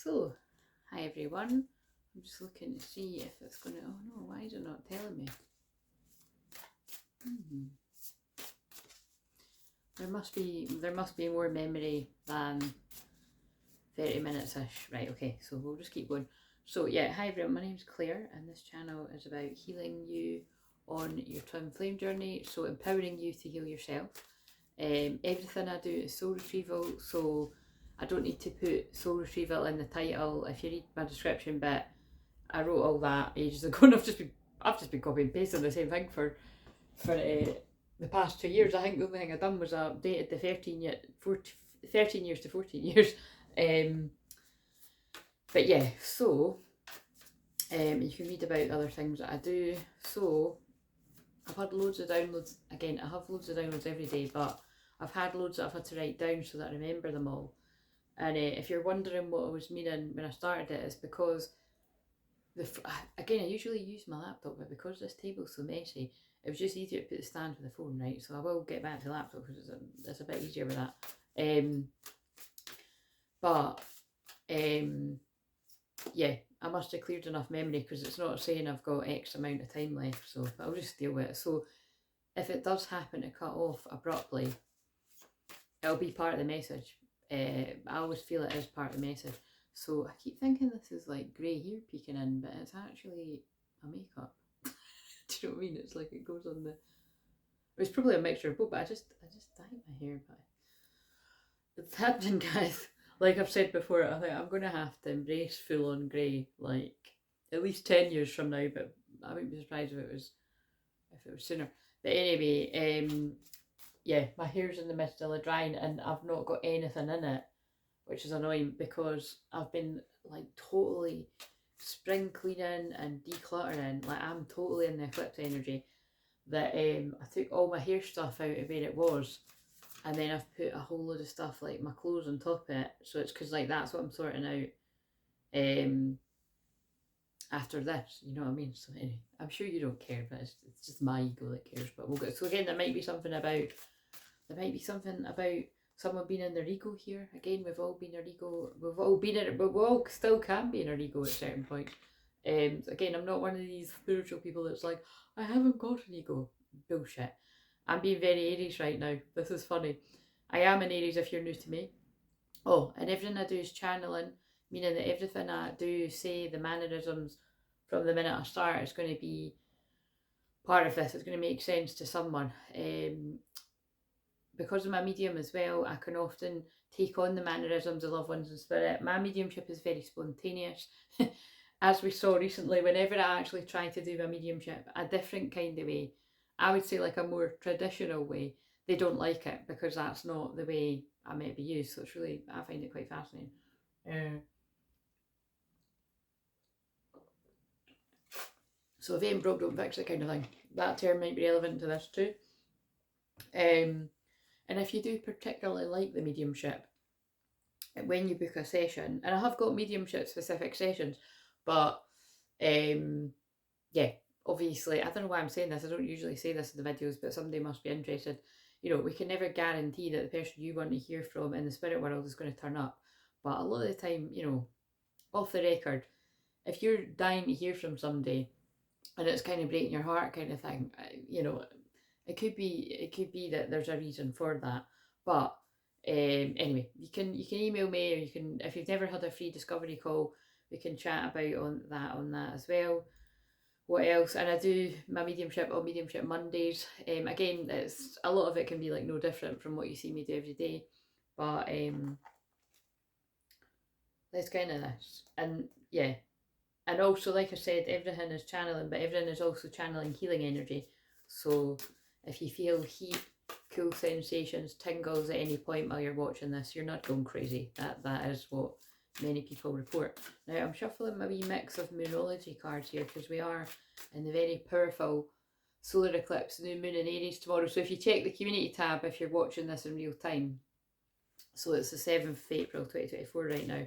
So, hi everyone. I'm just looking to see if it's going to... Oh no, why is it not telling me? There must be more memory than 30 minutes-ish. Right, okay, so we'll just keep going. So yeah, hi everyone, my name's Claire and this channel is about healing you on your twin flame journey, so empowering you to heal yourself. Everything I do is soul retrieval, so I don't need to put soul retrieval in the title. If you read my description bit, I wrote all that ages ago and I've just been copying and pasting the same thing for the past 2 years. I think the only thing I've done was I updated the 13 years to 14 years. But yeah, so you can read about other things that I do. So I've had loads of downloads. Again, I have loads of downloads every day, but I've had loads that I've had to write down so that I remember them all. And if you're wondering what I was meaning when I started it, it's because again, I usually use my laptop, but because this table's so messy, it was just easier to put the stand for the phone, right? So I will get back to the laptop because it's a bit easier with that. Yeah, I must have cleared enough memory because it's not saying I've got X amount of time left, so I'll just deal with it. So if it does happen to cut off abruptly, it'll be part of the message. I always feel it is part of the message. So I keep thinking this is like grey hair peeking in, but it's actually a makeup. Do you know what I mean? It's like it goes on the... It's probably a mixture of both, but I just dyed my hair. But it's happening, guys. Like I've said before, I think I'm going to have to embrace full on grey, like at least 10 years from now, but I wouldn't be surprised if it was sooner. But anyway, yeah, my hair's in the midst of drying and I've not got anything in it, which is annoying because I've been like totally spring cleaning and decluttering. Like I'm totally in the eclipse energy that I took all my hair stuff out of where it was, and then I've put a whole load of stuff like my clothes on top of it. So it's because like that's what I'm sorting out after this, you know what I mean? So anyway, I'm sure you don't care, but it's just my ego that cares. But we'll go. So again, there might be something about someone being in their ego here. Again, we've all been our ego. We've all been in it, but we all still can be in our ego at certain points. Again, I'm not one of these spiritual people that's like, I haven't got an ego. Bullshit. I'm being very Aries right now. This is funny. I am an Aries if you're new to me. Oh, and everything I do is channeling, meaning that everything I do, say, the mannerisms from the minute I start is going to be part of this. It's going to make sense to someone. Because of my medium as well, I can often take on the mannerisms of loved ones in spirit. My mediumship is very spontaneous. As we saw recently, whenever I actually try to do my mediumship a different kind of way, I would say like a more traditional way, they don't like it because that's not the way I might be used. So it's really, I find it quite fascinating. So if it ain't broke, don't fix it kind of thing. That term might be relevant to this too. And if you do particularly like the mediumship, when you book a session, and I have got mediumship specific sessions, but yeah, obviously, I don't know why I'm saying this, I don't usually say this in the videos, but somebody must be interested. You know, we can never guarantee that the person you want to hear from in the spirit world is going to turn up, but a lot of the time, you know, off the record, if you're dying to hear from somebody and it's kind of breaking your heart kind of thing, you know, it could be that there's a reason for that. But anyway, you can email me, or you can, if you've never had a free discovery call, we can chat about on that as well. What else? And I do my mediumship on Mediumship Mondays. Again, it's a lot of it can be like no different from what you see me do every day, but that's kind of this. And yeah, and also like I said, everything is channeling, but everything is also channeling healing energy. So if you feel heat, cool sensations, tingles at any point while you're watching this, you're not going crazy. That is what many people report. Now I'm shuffling my wee mix of moonology cards here because we are in the very powerful solar eclipse, new moon in Aries tomorrow. So if you check the community tab, if you're watching this in real time, so it's the 7th of April 2024 right now.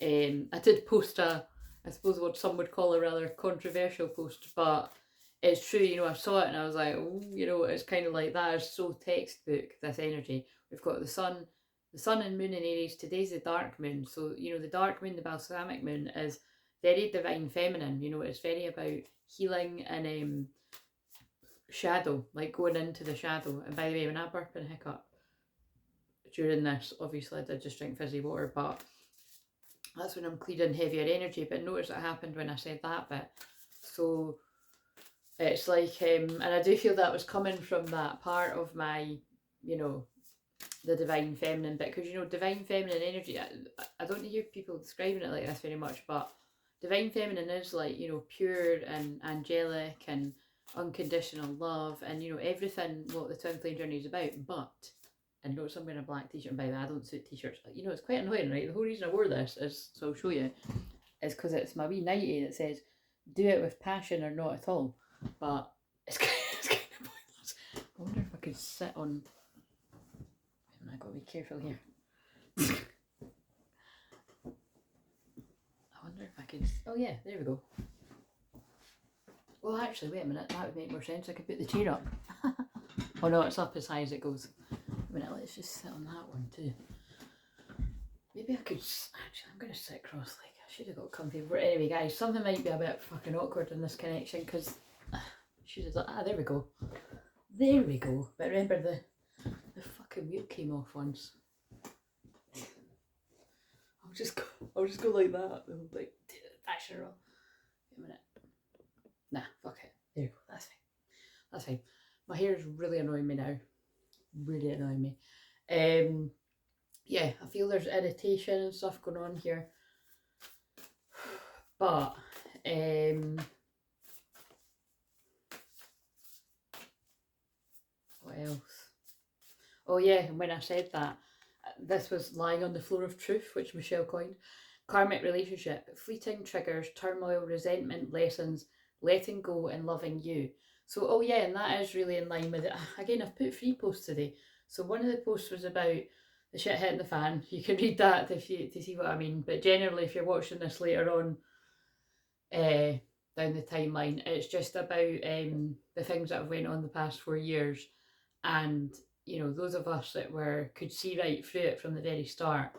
I did post I suppose what some would call a rather controversial post, but it's true, you know, I saw it and I was like, oh, you know, it's kind of like that is so textbook, this energy. We've got the sun, the sun and moon in Aries, today's the dark moon. So, you know, the dark moon, the balsamic moon, is very divine feminine. You know, it's very about healing and shadow, like going into the shadow. And by the way, when I burp and hiccup during this, obviously I did just drink fizzy water, but that's when I'm clearing heavier energy. But notice what happened when I said that bit. So it's like, and I do feel that was coming from that part of my, you know, the divine feminine bit, because, you know, divine feminine energy, I don't hear people describing it like this very much, but divine feminine is like, you know, pure and angelic and unconditional love and, you know, everything what the twin flame journey is about. But, and notice I'm wearing a black t-shirt, and by the way, I don't suit t-shirts, you know, it's quite annoying, right? The whole reason I wore this is, so I'll show you, is because it's my wee nightie that says, do it with passion or not at all. But it's kind of pointless. I wonder if I could sit on, I've got to be careful here. I wonder if I could, oh yeah, there we go. Well, actually, wait a minute, that would make more sense. I could put the chair up. Oh no, it's up as high as it goes. A minute, let's just sit on that one too. Maybe I could, actually, I'm going to sit cross-legged. I should have got comfy. But anyway, guys, something might be a bit fucking awkward in this connection, because should have done, there we go. There we go. But remember the fucking wheel came off once. I'll just go like that. Like, fashion roll. Wait a minute. Nah, fuck it. There you go. That's fine. That's fine. My hair is really annoying me now. Really annoying me. Yeah, I feel there's irritation and stuff going on here. But what else? Oh yeah, and when I said that, this was lying on the floor of truth, which Michelle coined. Karmic relationship, fleeting triggers, turmoil, resentment, lessons, letting go and loving you. So, oh yeah, and that is really in line with it. Again, I've put 3 posts today. So one of the posts was about the shit hitting the fan. You can read that to see what I mean. But generally, if you're watching this later on down the timeline, it's just about the things that have went on the past 4 years. And, you know, those of us that could see right through it from the very start,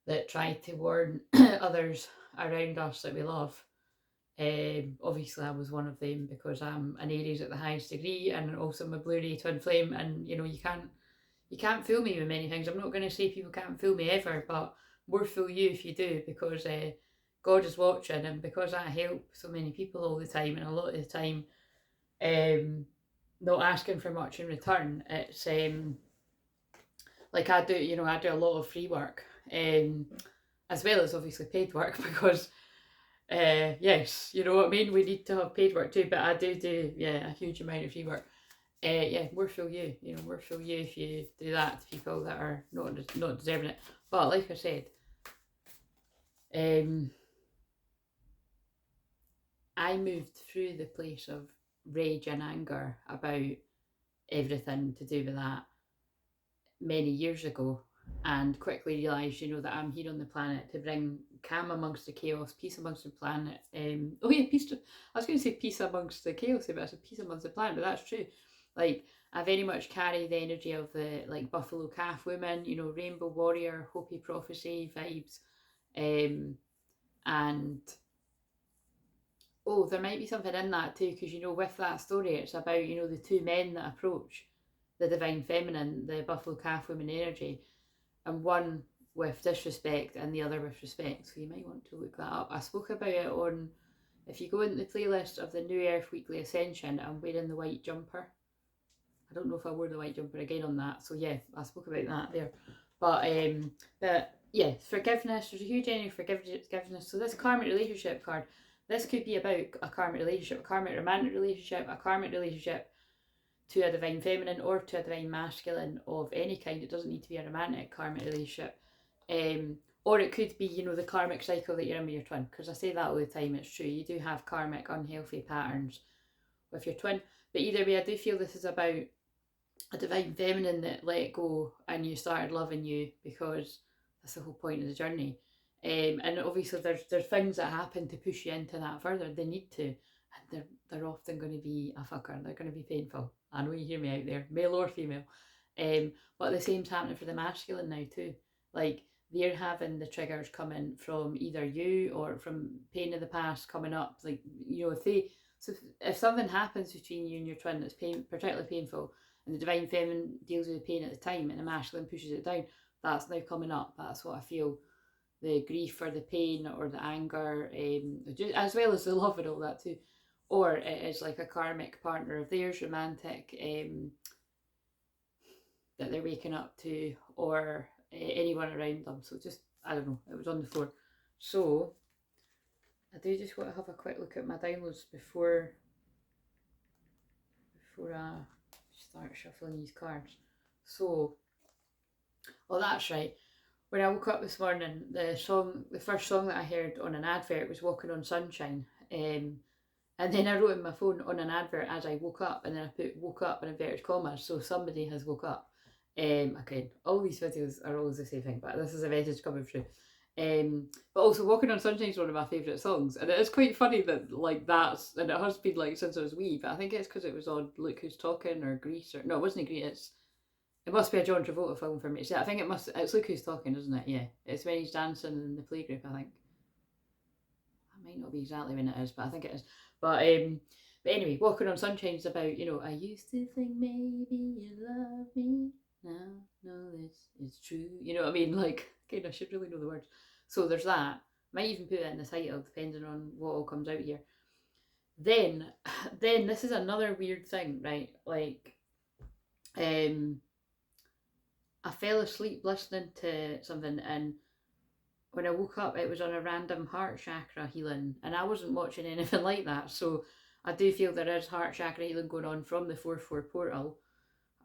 that tried to warn others around us that we love. Obviously I was one of them, because I'm an Aries at the highest degree, and also I'm a Blue-ray twin flame, and you know, you can't fool me with many things. I'm not going to say people can't fool me ever, but more fool you if you do, because God is watching, and because I help so many people all the time, and a lot of the time not asking for much in return, it's like I do a lot of free work, as well as obviously paid work, because yes, you know what I mean, we need to have paid work too, but I do a huge amount of free work. Yeah, more fool you, more fool you if you do that to people that are not deserving it. But like I said, I moved through the place of rage and anger about everything to do with that many years ago, and quickly realised, that I'm here on the planet to bring calm amongst the chaos, peace amongst the planet. Oh yeah, peace. I was going to say peace amongst the chaos, but I said peace amongst the planet, but that's true. Like, I very much carry the energy of the buffalo calf woman, rainbow warrior, Hopi prophecy vibes, and there might be something in that too, because with that story, it's about the 2 men that approach the divine feminine, the buffalo calf woman energy, and one with disrespect and the other with respect. So you might want to look that up. I spoke about it on, if you go into the playlist of the New Earth Weekly Ascension, I'm wearing the white jumper. I don't know if I wore the white jumper again on that. So yeah, I spoke about that there. But yeah, forgiveness. There's a huge energy for forgiveness. So this karmic relationship card, this could be about a karmic relationship, a karmic romantic relationship, a karmic relationship to a divine feminine or to a divine masculine of any kind. It doesn't need to be a romantic karmic relationship. Or it could be, the karmic cycle that you're in with your twin. Because I say that all the time, it's true. You do have karmic unhealthy patterns with your twin. But either way, I do feel this is about a divine feminine that let go and you started loving you, because that's the whole point of the journey. And obviously there's things that happen to push you into that further. They need to. And they're often going to be a fucker. They're going to be painful. I know you hear me out there, male or female. But the same's happening for the masculine now too. Like, they're having the triggers coming from either you or from pain of the past coming up. Like, you know, if something happens between you and your twin that's particularly painful, and the divine feminine deals with the pain at the time and the masculine pushes it down, that's now coming up. That's what I feel. The grief or the pain or the anger, as well as the love and all that too. Or it is like a karmic partner of theirs, romantic, that they're waking up to, or anyone around them. So just, I don't know, it was on the floor. So I do just want to have a quick look at my downloads before I start shuffling these cards. So, oh, that's right. When I woke up this morning, the first song that I heard on an advert was "Walking on Sunshine," and then I wrote in my phone on an advert as I woke up, and then I put "woke up" in inverted commas, so somebody has woke up. Again, all these videos are always the same thing, but this is a message coming through. But also, "Walking on Sunshine" is one of my favourite songs, and it is quite funny that and it has been like since I was wee, but I think it's because it was on Look Who's Talking or Grease, or no, it wasn't Grease. It must be a John Travolta film for me. So I think it's Look Who's Talking, isn't it? Yeah. It's when he's dancing in the playgroup, I think. That might not be exactly when it is, but I think it is. But anyway, "Walking on Sunshine" is about, you know, I used to think maybe you love me. Now, no, this is true. You know what I mean? Like, okay, I should really know the words. So there's that. Might even put it in the title, depending on what all comes out here. Then this is another weird thing, right? Like, I fell asleep listening to something, and when I woke up, it was on a random heart chakra healing, and I wasn't watching anything like that. So I do feel there is heart chakra healing going on from the 4/4 portal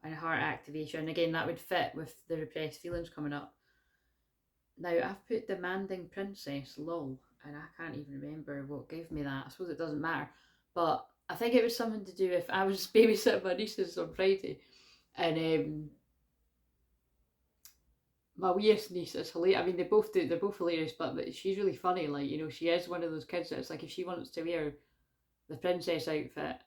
and heart activation. Again, that would fit with the repressed feelings coming up. Now, I've put "demanding princess" lol, and I can't even remember what gave me that. I suppose it doesn't matter, but I think it was something to do with, I was babysitting my nieces on Friday, and my weirdest niece is hilarious. I mean, they're both hilarious, but she's really funny. Like, you know, she is one of those kids that's like, if she wants to wear the princess outfit,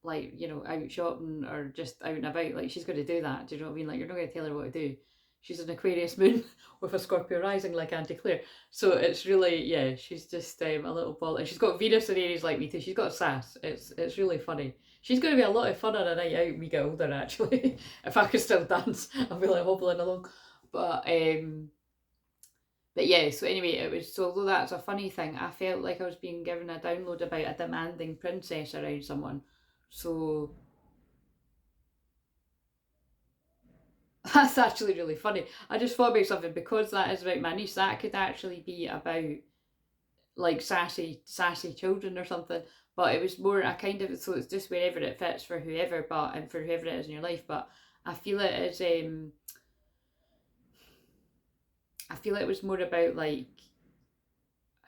like, you know, out shopping or just out and about, like, she's going to do that. Do you know what I mean? Like, you're not going to tell her what to do. She's an Aquarius moon with a Scorpio rising, like Auntie Claire. So it's really, yeah, she's just a little ball. And she's got Venus and Aries like me too. She's got sass. It's really funny. She's going to be a lot of fun on a night out when we get older, actually. If I could still dance, I'll be like hobbling along. But yeah, so anyway, it was, so although that's a funny thing, I felt like I was being given a download about a demanding princess around someone. So that's actually really funny. I just thought about something, because that is about my niece, that could actually be about like sassy children or something. But it was more a kind of, so it's just wherever it fits for whoever, but and for whoever it is in your life. But I feel it is I feel it was more about, like,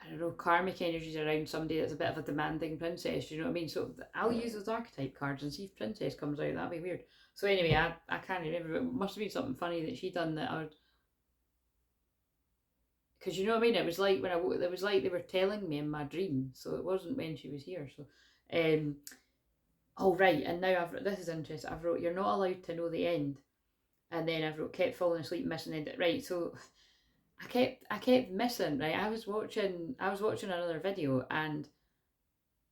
I don't know, karmic energies around somebody that's a bit of a demanding princess, you know what I mean? So I'll use those archetype cards and see if princess comes out, that'd be weird. So anyway, I can't remember, but it must have been something funny that she done that I would, because you know what I mean, it was like when it was like they were telling me in my dream, so it wasn't when she was here. So oh right, and now this is interesting, I've wrote, "You're not allowed to know the end," and then I've wrote, "Kept falling asleep, missing the end." Right, so I kept missing, right? I was watching another video, and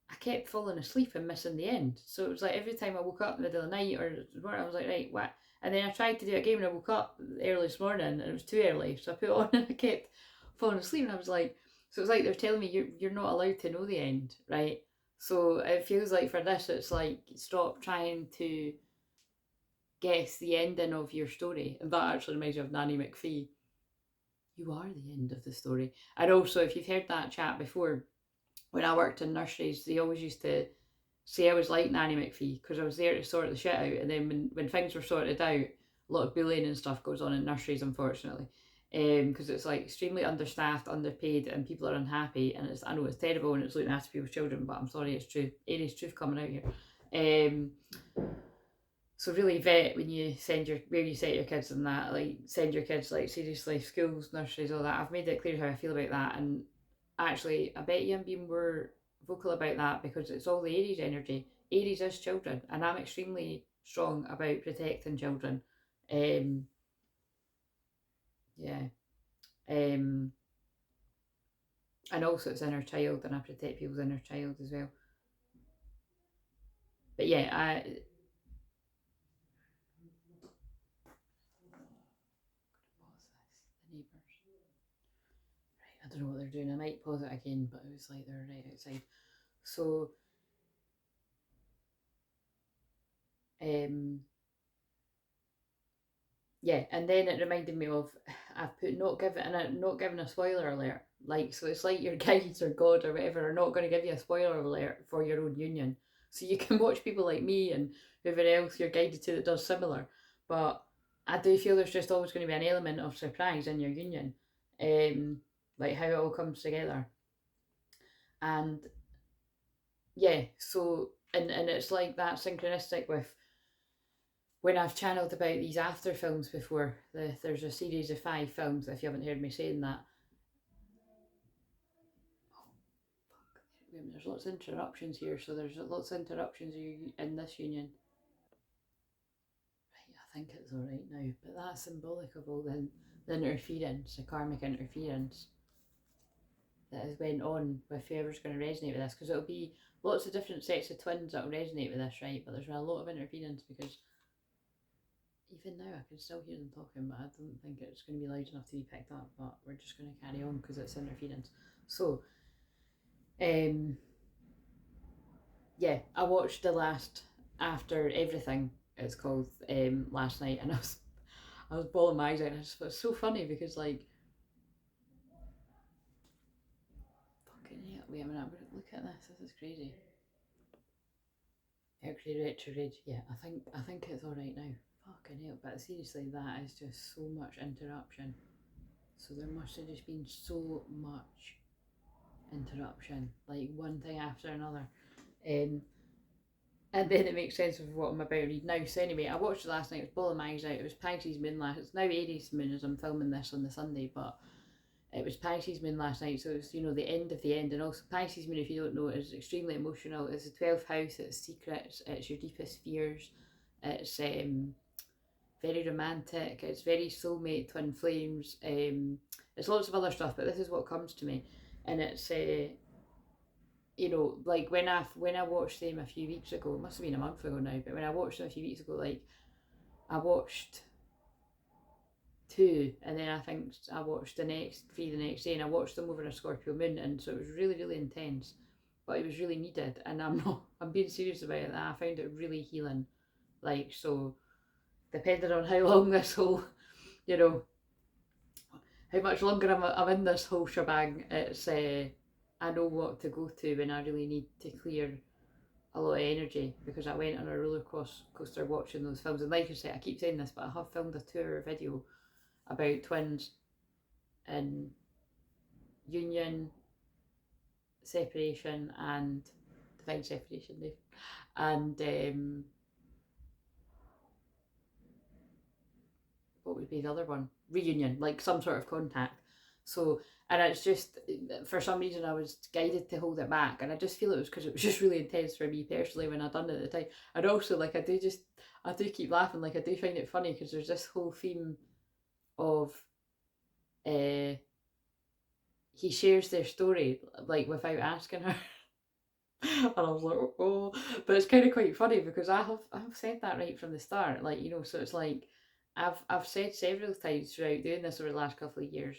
I kept falling asleep and missing the end. So it was like every time I woke up in the middle of the night or I was like, right, what? And then I tried to do it again when I woke up early this morning, and it was too early. So I put it on and I kept falling asleep, and I was like, so it was like they're telling me you're not allowed to know the end, right? So it feels like for this, it's like, stop trying to guess the ending of your story. And that actually reminds me of Nanny McPhee. You are the end of the story. And also, if you've heard that chat before, when I worked in nurseries, they always used to say I was like Nanny McPhee, because I was there to sort the shit out. And then when things were sorted out, a lot of bullying and stuff goes on in nurseries, unfortunately, because it's like extremely understaffed, underpaid, and people are unhappy. And I know it's terrible, and it's looking after people's children, but I'm sorry, it's true. Aries truth coming out here. So really vet when you where you set your kids and that, like, send your kids, like, seriously, schools, nurseries, all that. I've made it clear how I feel about that, and actually I bet you I'm being more vocal about that, because it's all the Aries energy. Aries is children, and I'm extremely strong about protecting children. Yeah. And also it's inner child, and I protect people's inner child as well. But yeah, I pause this. The neighbours. Right, I don't know what they're doing. I might pause it again, but it was like they're right outside. So yeah, and then it reminded me of, I've put not giving a spoiler alert. Like, so it's like your guides or God or whatever are not going to give you a spoiler alert for your own union. So you can watch people like me and whoever else you're guided to that does similar. But I do feel there's just always going to be an element of surprise in your union, like how it all comes together. And yeah, so and it's like that synchronistic with when I've channeled about these after films before. There's a series of 5 films, if you haven't heard me saying that. There's lots of interruptions here, so there's lots of interruptions in this union. Right, I think it's alright now, but that's symbolic of all the interference, the karmic interference that has went on with whoever's going to resonate with this, because it'll be lots of different sets of twins that will resonate with this, right? But there's a lot of interference because even now I can still hear them talking, but I don't think it's going to be loud enough to be picked up. But we're just going to carry on because it's interference. So, yeah, I watched the last After Everything, it's called, last night, and I was bawling my eyes out. And I just thought it's so funny because, like, fucking hell, wait a minute, look at this. This is crazy. Mercury retrograde. Yeah, I think it's all right now. Fucking hell, but seriously, that is just so much interruption. So there must have just been so much interruption, like one thing after another. And then it makes sense of what I'm about to read now. So anyway, I watched it last night. It was bawling my eyes out. It was Pisces moon last. It's now Aries moon as I'm filming this on the Sunday, but it was Pisces moon last night. So it was, the end of the end. And also Pisces moon, if you don't know, is extremely emotional. It's the 12th house. It's secrets. It's your deepest fears. It's very romantic. It's very soulmate, twin flames. It's lots of other stuff, but this is what comes to me, and it's like when I watched them a few weeks ago, it must have been a month ago now, but when I watched them a few weeks ago, like I watched 2, and then I think I watched the next 3 the next day, and I watched them over a Scorpio moon, and so it was really, really intense, but it was really needed, and I'm being serious about it. I found it really healing, like, so depending on how long this whole, you know, how much longer I'm in this whole shebang, it's I know what to go to when I really need to clear a lot of energy, because I went on a roller coaster watching those films. And like I say, I keep saying this, but I have filmed a 2-hour video about twins and union, separation, and divine separation, and what would be the other one? Reunion, like some sort of contact. So, and it's just, for some reason I was guided to hold it back, and I just feel it was because it was just really intense for me personally when I done it at the time. And also, like, I do keep laughing, like I do find it funny because there's this whole theme of he shares their story like without asking her. And I was like, oh, but it's kind of quite funny because I've said that right from the start, like, so it's like I've said several times throughout doing this over the last couple of years,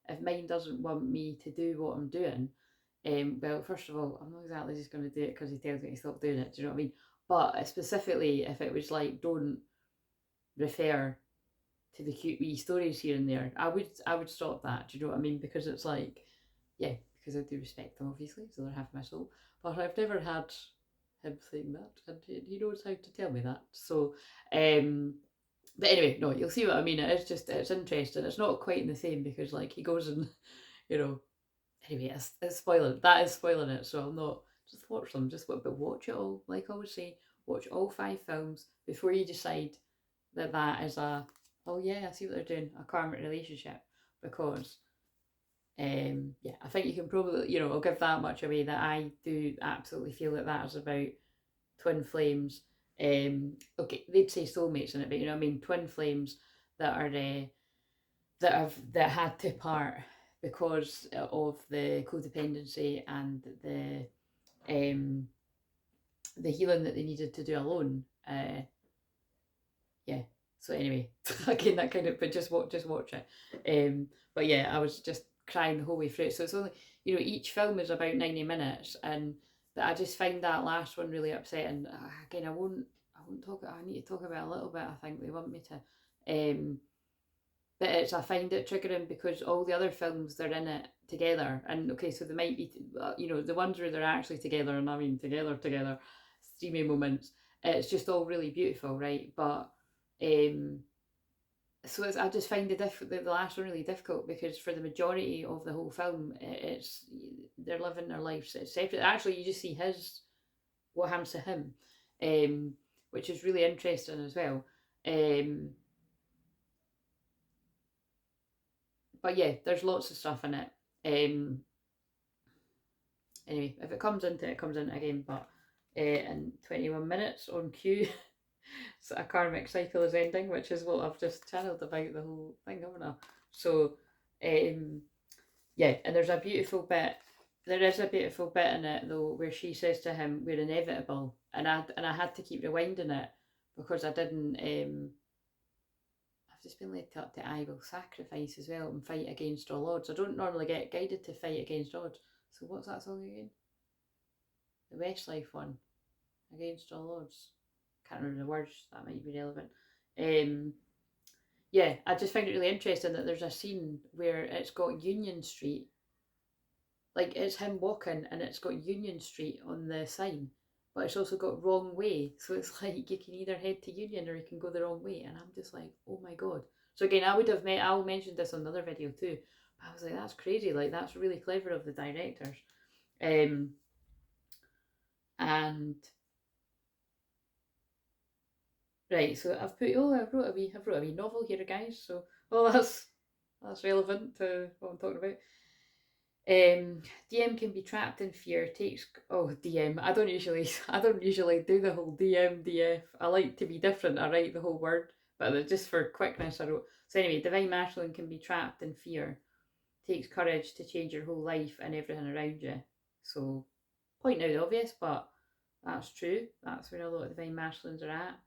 if mine doesn't want me to do what I'm doing, well, first of all, I'm not exactly just going to do it because he tells me to stop doing it. Do you know what I mean? But specifically, if it was like, don't refer to the cute wee stories here and there, I would stop that. Do you know what I mean? Because it's like, yeah, because I do respect them, obviously, so they're half my soul. But I've never had him saying that, and he knows how to tell me that. So, but anyway, no, you'll see what I mean. It's interesting. It's not quite the same because, like, he goes and, you know, anyway, it's spoiling. That is spoiling it, so I'll not just watch them. But watch it all. Like I always say, watch all 5 films before you decide that is oh yeah, I see what they're doing, a karmic relationship, because yeah, I think you can probably, I'll give that much away, that I do absolutely feel that is about twin flames Okay, they'd say soulmates in it, but you know what I mean, twin flames that are that had to part because of the codependency and the healing that they needed to do alone. Yeah. So anyway, again, that kind of, but just watch it. But yeah, I was just crying the whole way through it. So it's only, you know, each film is about 90 minutes, and but I just find that last one really upsetting. Again, I won't talk. I need to talk about it a little bit. I think they want me to. But I find it triggering because all the other films they're in it together, and okay, so they might be, you know, the ones where they're actually together, and I mean together, steamy moments. It's just all really beautiful, right? But um, so I just find the last one really difficult because for the majority of the whole film, it's they're living their lives separate. Actually, you just see what happens to him, which is really interesting as well. Um, but yeah, there's lots of stuff in it. Anyway, if it comes into it, it comes into again. But in 21 minutes on cue, so a karmic cycle is ending, which is what I've just channeled about the whole thing, haven't I? So, yeah, and there's a beautiful bit. There is a beautiful bit in it though, where she says to him, "We're inevitable," and I had to keep rewinding it because I didn't. I've just been led to I will sacrifice as well and fight against all odds. I don't normally get guided to fight against odds. So what's that song again? The Westlife one. Against all odds. Can't remember the words, that might be relevant. Yeah, I just find it really interesting that there's a scene where it's got Union Street. Like it's him walking and it's got Union Street on the sign, but it's also got wrong way. So it's like you can either head to Union or you can go the wrong way. And I'm just like, oh my god. So again, I'll mention this on another video too. But I was like, that's crazy. Like that's really clever of the directors. And right, so I wrote a wee novel here, guys. So well, that's relevant to what I'm talking about. DM can be trapped in fear. Takes DM. I don't usually do the whole DM DF. I like to be different. I write the whole word, but just for quickness, I wrote. So anyway, divine masculine can be trapped in fear. Takes courage to change your whole life and everything around you. So, point out the obvious, but that's true. That's where a lot of divine masculines are at.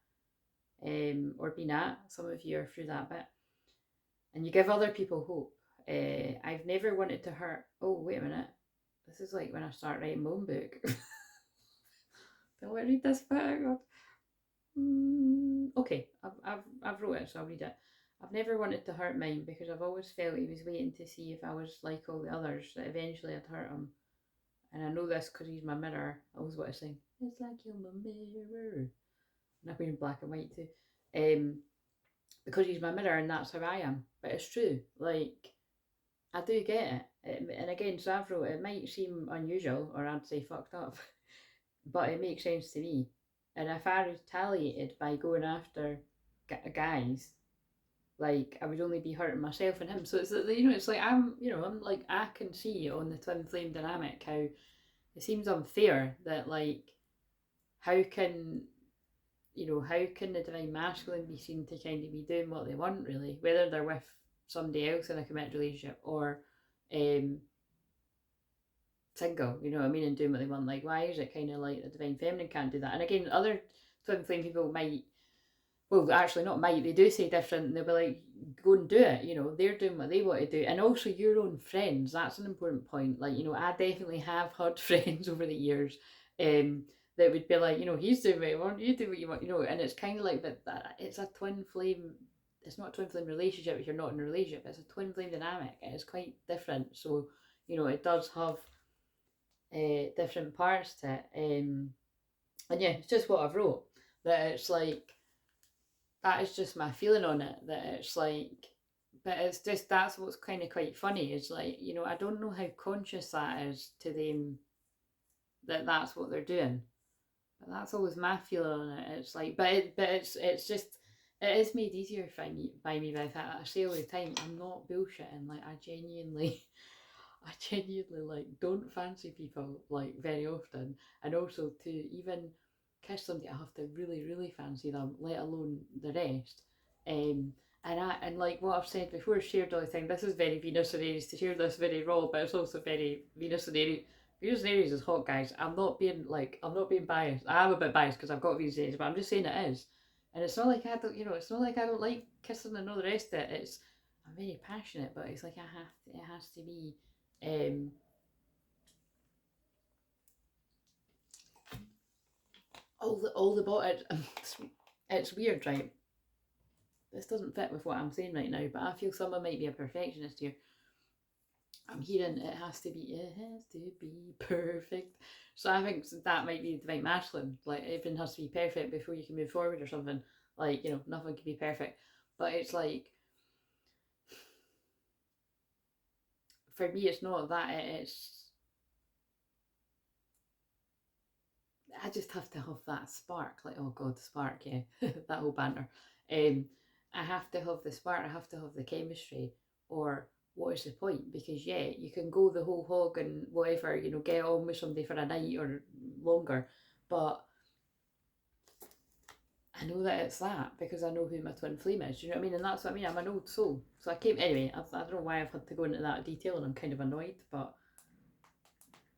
Or been at. Some of you are through that bit. And you give other people hope. I've never wanted to hurt. Oh, wait a minute. This is like when I start writing my own book. Don't want to read this bit. Okay, I've wrote it, so I'll read it. I've never wanted to hurt mine because I've always felt he was waiting to see if I was like all the others, that eventually I'd hurt him. And I know this because he's my mirror. I always want to sing, it's like you're my mirror. And I've been in black and white too. Because he's my mirror and that's how I am. But it's true. Like, I do get it. And again, so I've wrote, it might seem unusual, or I'd say fucked up, but it makes sense to me. And if I retaliated by going after guys, like I would only be hurting myself and him. So it's it's like I'm like I can see on the twin flame dynamic how it seems unfair that like how can how can the divine masculine be seen to kind of be doing what they want really, whether they're with somebody else in a committed relationship or single, you know what I mean, and doing what they want. Like, why is it kind of like the divine feminine can't do that? And again, other twin flame people might, well, actually not might, they do say different, and they'll be like, go and do it, they're doing what they want to do. And also your own friends, that's an important point. Like, I definitely have had friends over the years that would be like, he's doing what you want, you do what you want, and it's kind of like that it's a twin flame, it's not a twin flame relationship if you're not in a relationship, it's a twin flame dynamic, and it's quite different. So, it does have different parts to it. And yeah, it's just what I've wrote, that it's like, that is just my feeling on it, that it's like, but it's just, that's what's kind of quite funny, is like, I don't know how conscious that is to them, that that's what they're doing. But that's always my feeling on it. It's like, but it's just, it is made easier by me by the fact that I say all the time, I'm not bullshitting. Like I genuinely like don't fancy people like very often, and also to even kiss somebody, I have to really, really fancy them, let alone the rest. And like what I've said before, shared all the time, this is very Venus and Aries to share this very raw, but it's also very Venus and Aries. Venus and Aries is hot, guys. I'm not being biased. I am a bit biased because I've got Venus and Aries, but I'm just saying it is. And it's not like I don't, it's not like I don't like kissing and all the rest of it. I'm very passionate, but it's like it has to be, all the bot. It's weird, right? This doesn't fit with what I'm saying right now, but I feel someone might be a perfectionist here. I'm hearing it has to be perfect. So I think that might be divine masculine. Like everything has to be perfect before you can move forward or something. Like, nothing can be perfect. But it's like, for me, it's not that. I just have to have that spark. Like, oh God, the spark, yeah. That whole banter. I have to have the spark. I have to have the chemistry, or what is the point? Because yeah, you can go the whole hog and whatever, get on with somebody for a night or longer, but I know that it's that because I know who my twin flame is. You know what I mean? And that's what I mean. I'm an old soul, so I came anyway. I don't know why I've had to go into that detail, and I'm kind of annoyed. But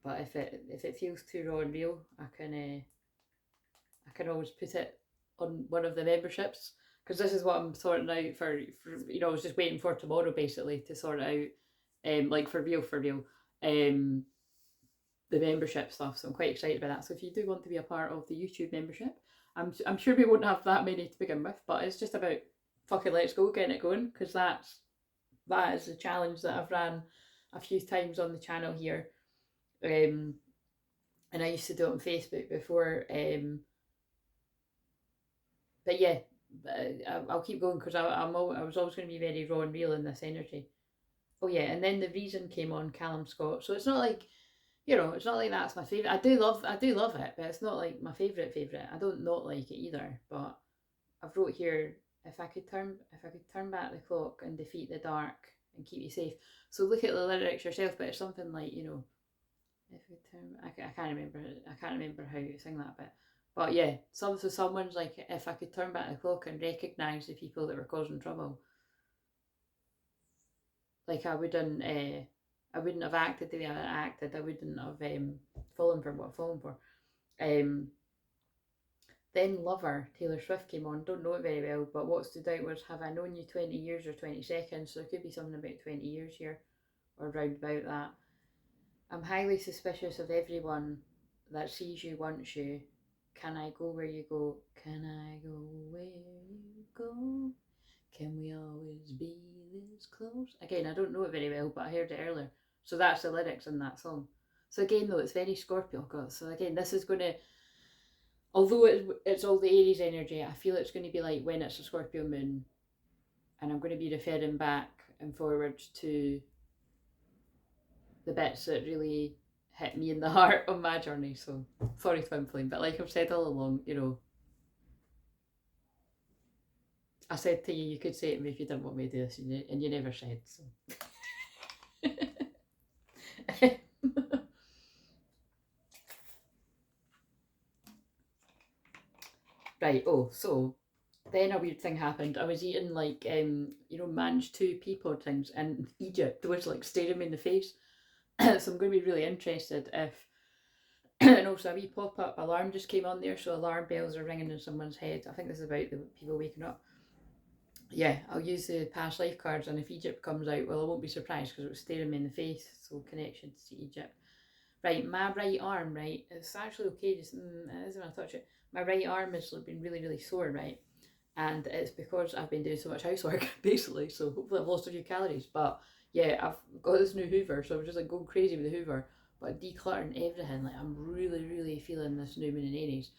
if it feels too raw and real, I can always put it on one of the memberships, because this is what I'm sorting out for I was just waiting for tomorrow basically to sort it out, like for real, the membership stuff. So I'm quite excited about that. So if you do want to be a part of the YouTube membership, I'm sure we won't have that many to begin with, but it's just about fucking let's go, getting it going, because that is the challenge that I've ran a few times on the channel here, and I used to do it on Facebook before, but yeah, I'll keep going because I was always going to be very raw and real in this energy. Oh yeah, and then the reason came on Callum Scott, so it's not like, it's not like that's my favourite. I do love it, but it's not like my favourite. I don't not like it either, but I've wrote here, if I could turn back the clock and defeat the dark and keep you safe. So look at the lyrics yourself, but it's something like, if we turn, I can't remember how you sing that bit. But yeah, someone's like, if I could turn back the clock and recognise the people that were causing trouble, like I wouldn't have acted the way I acted. I wouldn't have fallen for what I've fallen for. Then Lover, Taylor Swift came on. Don't know it very well, but what stood out was, have I known you 20 years or 20 seconds? So there could be something about 20 years here, or round about that. I'm highly suspicious of everyone that sees you, wants you. Can I go where you go? Can I go where you go? Can we always be this close? Again, I don't know it very well, but I heard it earlier. So that's the lyrics in that song. So again, though, it's very Scorpio. God. So again, this is going to, although it's all the Aries energy, I feel it's going to be like when it's a Scorpio moon, and I'm going to be referring back and forwards to the bits that really hit me in the heart on my journey. So sorry, twin flame, but like I've said all along, I said to you, you could say it to me if you didn't want me to do this, and you never said. So. Right. Oh, so then a weird thing happened. I was eating like Manch 2 pea pod things in Egypt. They was like staring me in the face. So I'm going to be really interested if, and also a wee pop-up alarm just came on there, so alarm bells are ringing in someone's head. I think this is about the people waking up. Yeah, I'll use the past life cards, and if Egypt comes out, well, I won't be surprised because it was staring me in the face, so connections to Egypt. Right, my right arm, right, it's actually okay, just, it isn't when I touch it. My right arm has been really, really sore, right, and it's because I've been doing so much housework, basically, so hopefully I've lost a few calories, but yeah, I've got this new Hoover, so I'm just like going crazy with the Hoover, but decluttering everything. Like I'm really, really feeling this new moon in Aries,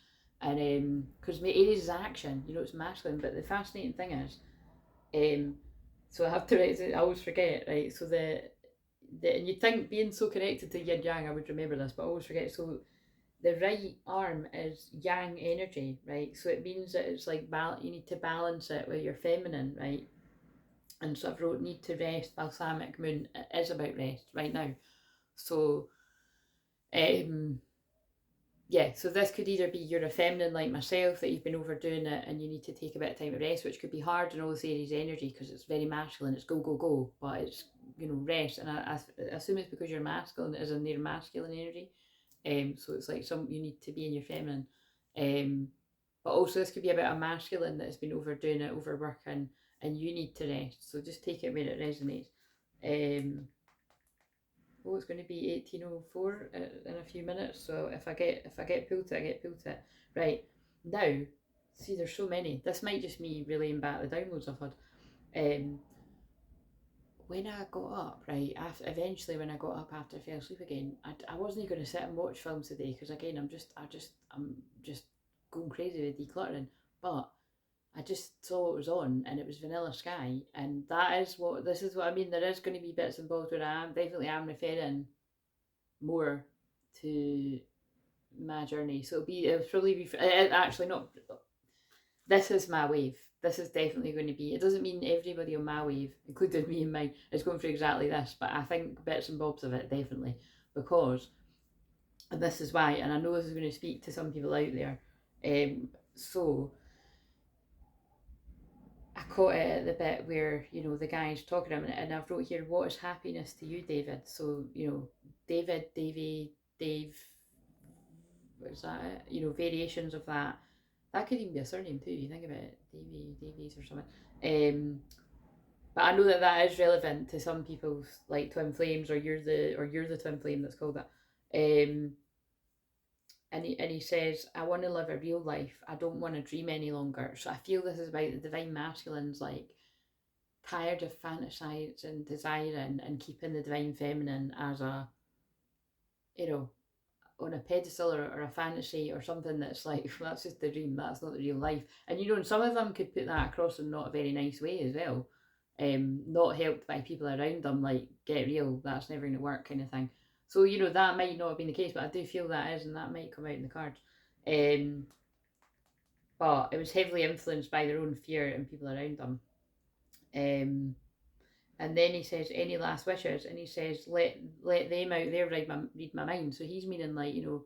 and because my Aries is action, it's masculine. But the fascinating thing is, so I have to write. I always forget, right? So and you'd think being so connected to yin yang, I would remember this, but I always forget. So the right arm is yang energy, right? So it means that it's like you need to balance it with your feminine, right? And so I've wrote need to rest, balsamic moon. It is about rest right now. So yeah, so this could either be you're a feminine like myself, that you've been overdoing it and you need to take a bit of time to rest, which could be hard in all this Aries energy because it's very masculine, it's go, go, go, but it's, you know, rest. And I assume it's because you're masculine, as in their masculine energy. So it's like you need to be in your feminine. But also this could be about a masculine that has been overdoing it, overworking, and you need to rest. So just take it where it resonates. Oh, it's going to be 1804 in a few minutes. So if I get pulled to it, I get pulled to it. Right now, see, there's so many. This might just me relaying back the downloads I've had. When I got up, right, eventually when I got up after I fell asleep again, I wasn't going to sit and watch films today because again I'm just going crazy with decluttering. But I just saw what was on and it was Vanilla Sky, and this is what I mean. There is going to be bits involved where I am referring more to my journey. So it'll probably be actually not. This is my wave. This is definitely going to be. It doesn't mean everybody on my wave, including me and mine, is going for exactly this, but I think bits and bobs of it definitely, because, and this is why, and I know this is going to speak to some people out there. So I caught it at the bit where, you know, the guy's talking to him, and I've wrote here, what is happiness to you, David? So, you know, David, Davey, Dave, what is that? You know, variations of that. That could even be a surname too. You think about it, Davies or something. But I know that is relevant to some people's like twin flames, or you're the twin flame that's called that. And he says, I want to live a real life. I don't want to dream any longer. So I feel this is about the divine masculines, like tired of fantasizing and desiring and keeping the divine feminine as a, you know, on a pedestal or a fantasy or something that's like, well, that's just the dream, that's not the real life. And you know, and some of them could put that across in not a very nice way as well. Not helped by people around them, like, get real, that's never going to work kind of thing. So, you know, that might not have been the case, but I do feel that is, and that might come out in the cards. But it was heavily influenced by their own fear and people around them. And then he says, any last wishes? And he says, let them out there read my mind. So he's meaning, like, you know,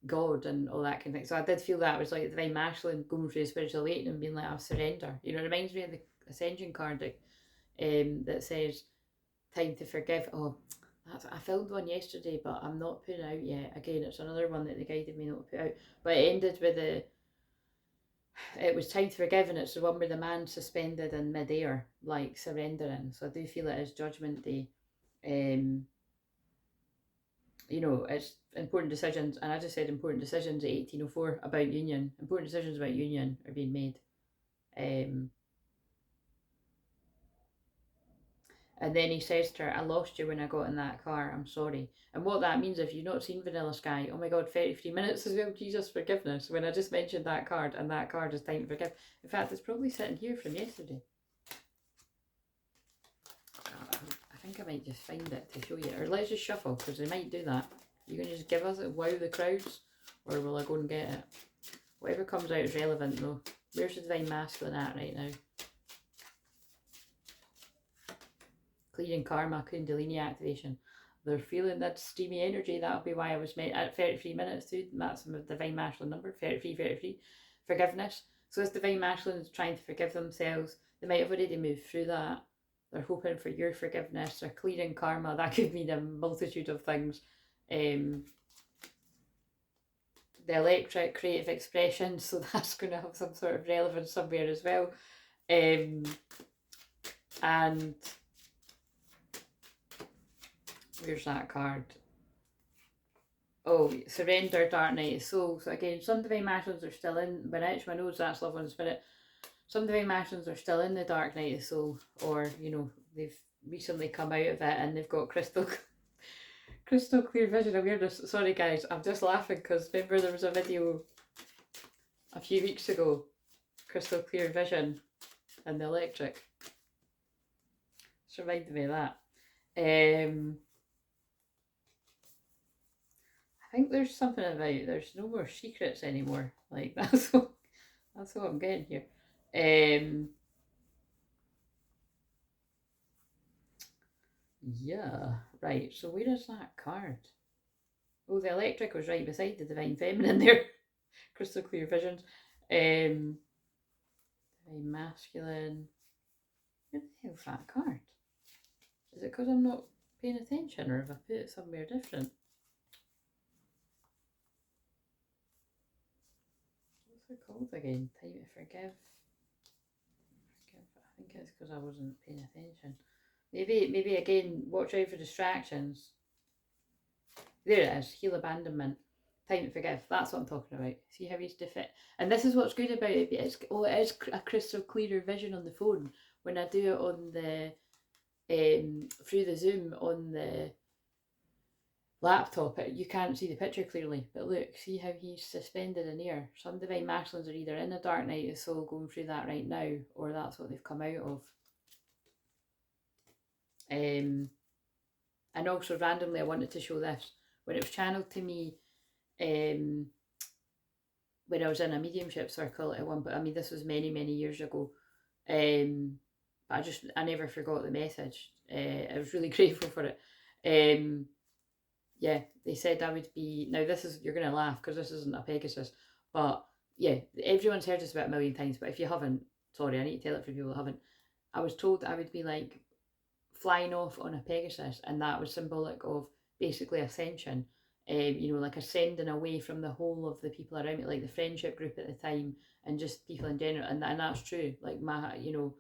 God and all that kind of thing. So I did feel that was like the divine masculine going through a spiritual awakening and being like, I'll surrender. You know, it reminds me of the Ascension card that says, time to forgive. Oh, I filmed one yesterday, but I'm not putting out yet. Again, it's another one that they guided me not to put out. But it ended with it was time to forgive, and it's the one where the man's suspended in midair, like surrendering. So I do feel it is Judgment Day. You know, it's important decisions, and I just said important decisions at 1804 about union. Important decisions about union are being made. And then he says to her, I lost you when I got in that car, I'm sorry. And what that means, if you've not seen Vanilla Sky, oh my God, 33 minutes as well, Jesus, forgiveness. When I just mentioned that card, and that card is time to forgive. In fact, it's probably sitting here from yesterday. I think I might just find it to show you. Or let's just shuffle, because they might do that. You going to just give us it, wow the crowds? Or will I go and get it? Whatever comes out is relevant though. Where's the divine masculine at right now? Clearing karma, kundalini activation. They're feeling that steamy energy. That'll be why I was made at 33 minutes too. That's the divine masculine number, 33. Forgiveness. So this divine masculine is trying to forgive themselves. They might have already moved through that. They're hoping for your forgiveness. They're clearing karma. That could mean a multitude of things. The electric creative expression, so that's going to have some sort of relevance somewhere as well. And where's that card? Oh, surrender, dark night of soul. So again, some divine masculines are still in, when I itch my nose, that's love on the spirit. Some divine masculines are still in the dark night of soul, or, you know, they've recently come out of it and they've got crystal clear vision awareness. Sorry guys, I'm just laughing because remember there was a video a few weeks ago, crystal clear vision and the electric. It's reminded me of that. I think there's something about there's no more secrets anymore. Like that's what I'm getting here. Yeah, right. So where is that card? Oh, the electric was right beside the divine feminine there. Crystal clear visions. Divine masculine. Where the hell's that card? Is it because I'm not paying attention, or have I put it somewhere different? What's it called again? Time to forgive. I think it's because I wasn't paying attention. Maybe again, watch out for distractions. There it is, heal abandonment. Time to forgive, that's what I'm talking about. See how he's defit. And this is what's good about it. It is a crystal clearer vision on the phone. When I do it on the through the Zoom on the laptop, you can't see the picture clearly. But look, see how he's suspended in air. Some divine masculines are either in a dark night of soul going through that right now, or that's what they've come out of. And also randomly I wanted to show this. When it was channeled to me when I was in a mediumship circle at one point, I mean this was many years ago, but I never forgot the message. I was really grateful for it. Yeah, they said I would be, now this is, you're going to laugh because this isn't a Pegasus, but yeah, everyone's heard this about a million times, but if you haven't, sorry, I need to tell it for people who haven't. I was told I would be like flying off on a Pegasus, and that was symbolic of basically ascension. You know, like ascending away from the whole of the people around me, like the friendship group at the time, and just people in general. And that's true. Like you know,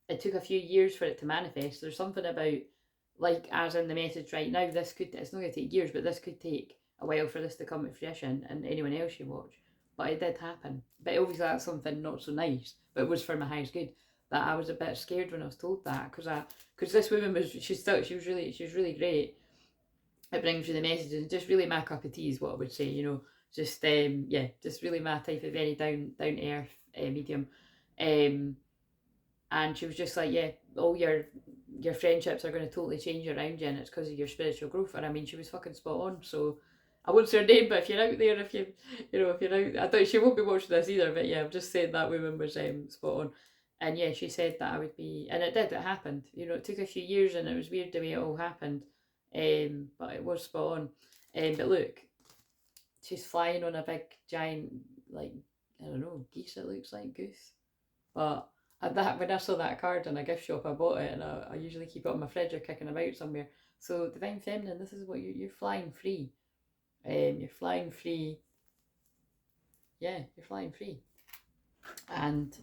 it took a few years for it to manifest. There's something about, like, as in the message right now, it's not going to take years, but this could take a while for this to come to fruition, and anyone else you watch. But it did happen. But obviously that's something not so nice, but it was for my highest good. That I was a bit scared when I was told that, because this woman was, she was really great. It brings you the messages, and just really my cup of tea is what I would say, you know. Just yeah, just really my type of very down to earth medium. And she was just like, yeah, all your friendships are going to totally change around you, and it's because of your spiritual growth. And I mean, she was fucking spot on. So I won't say her name, but if you're out there, if you're out, I don't, she won't be watching this either, but yeah, I'm just saying that woman was spot on. And yeah, she said that I would be, and it did, it happened. You know, it took a few years, and it was weird the way it all happened. But it was spot on. But look, she's flying on a big giant, like, I don't know, geese, it looks like, goose. But when I saw that card in a gift shop, I bought it, and I usually keep it on my fridge or kicking about somewhere. So divine feminine, this is what you're flying free. You're flying free. Yeah, you're flying free, and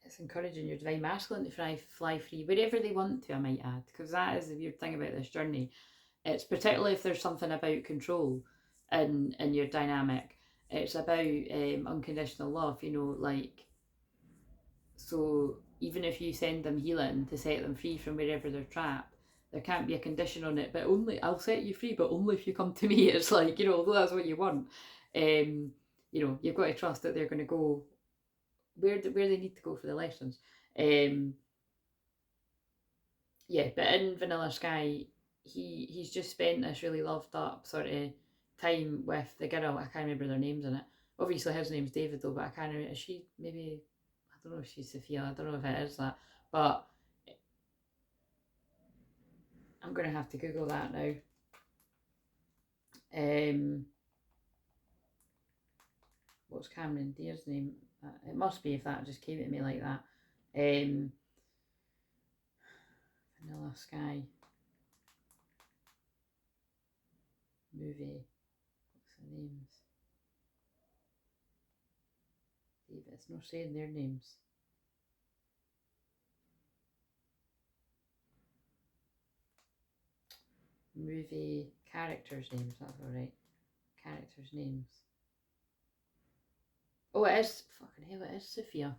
it's encouraging your divine masculine to fly free wherever they want to, I might add, because that is the weird thing about this journey. It's particularly if there's something about control in your dynamic. It's about unconditional love, you know, like, so even if you send them healing to set them free from wherever they're trapped, there can't be a condition on it, but only, I'll set you free, but only if you come to me. It's like, you know, although that's what you want, you know, you've got to trust that they're going to go where they need to go for the lessons. Yeah, but in Vanilla Sky, he's just spent this really loved up sort of time with the girl. I can't remember their names in it. Obviously his name's David though, but I can't remember. Is she maybe, I don't know if she's Sophia, I don't know if it is that, but I'm gonna have to Google that now. What's Cameron Deer's name? It must be, if that just came at me like that. Vanilla Sky movie. What's the names? David, it's not saying their names. Movie characters' names, that's alright. Characters' names. Oh, it is, fucking hell, it is Sophia.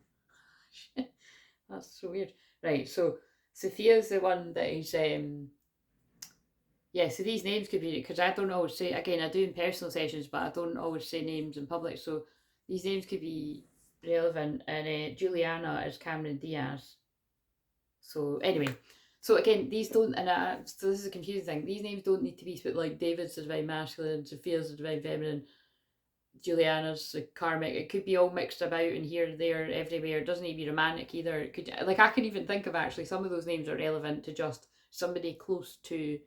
That's so weird. Right, so Sophia's the one that is, yeah, so these names could be, because I don't always say, again, I do in personal sessions, but I don't always say names in public, so these names could be relevant. And Juliana is Cameron Diaz. So anyway, so again, these don't, and so this is a confusing thing, these names don't need to be split, like David's the divine masculine, Sophia's the divine feminine, Juliana's the karmic. It could be all mixed about in here, there, everywhere. It doesn't need to be romantic either. It could, like, I can even think of actually some of those names are relevant to just somebody close to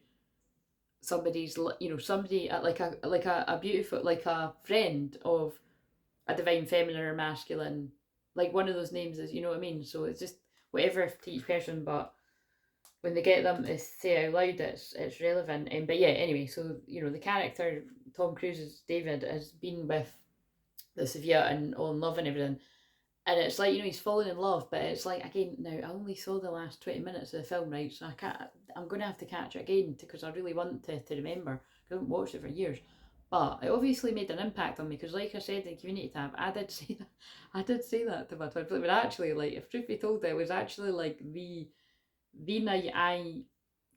somebody's, you know, somebody like a beautiful, like a friend of a divine feminine or masculine, like one of those names is, you know what I mean? So it's just whatever to each person, but when they get them to say out loud, it's relevant. But yeah, anyway, so you know the character Tom Cruise's David has been with the Sophia and all in love and everything, and it's like, you know, he's fallen in love, but it's like, again, now I only saw the last 20 minutes of the film, right? So I can't. I'm going to have to catch it again because I really want to remember. I haven't watched it for years. But it obviously made an impact on me because, like I said in Community Tab, I did say that. I did say that to my twin flame. But actually, like, if truth be told, it was actually like the night I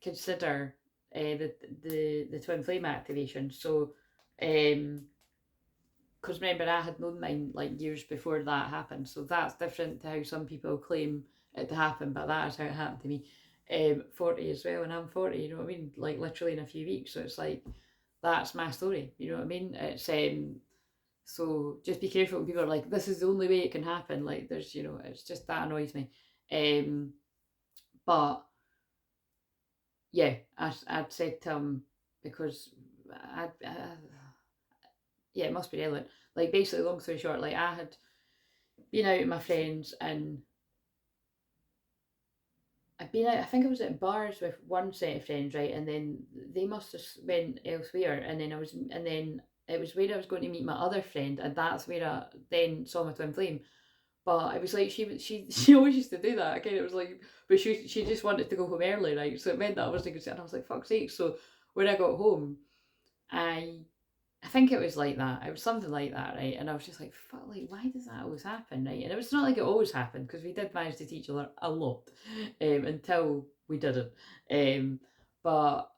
consider the twin flame activation. So, because remember I had known mine like years before that happened, so that's different to how some people claim it to happen. But that is how it happened to me. 40 as well, and I'm 40. You know what I mean? Like literally in a few weeks. So it's like that's my story. You know what I mean? It's so just be careful when people are like, this is the only way it can happen. Like there's, you know, it's just that annoys me. But yeah, I'd said to him because yeah, it must be relevant. Like basically, long story short, like I had been out with my friends and I'd been out. I think I was at bars with one set of friends, right, and then they must have went elsewhere, and then it was where I was going to meet my other friend, and that's where I then saw my twin flame. But it was like she always used to do that. Again, it was like, but she just wanted to go home early, right? So it meant that I wasn't going to, and I was like, fuck's sake. So when I got home, I I think it was like that. It was something like that, right? And I was just like, fuck, like, why does that always happen, right? And it was not like it always happened because we did manage to teach each other a lot until we didn't. But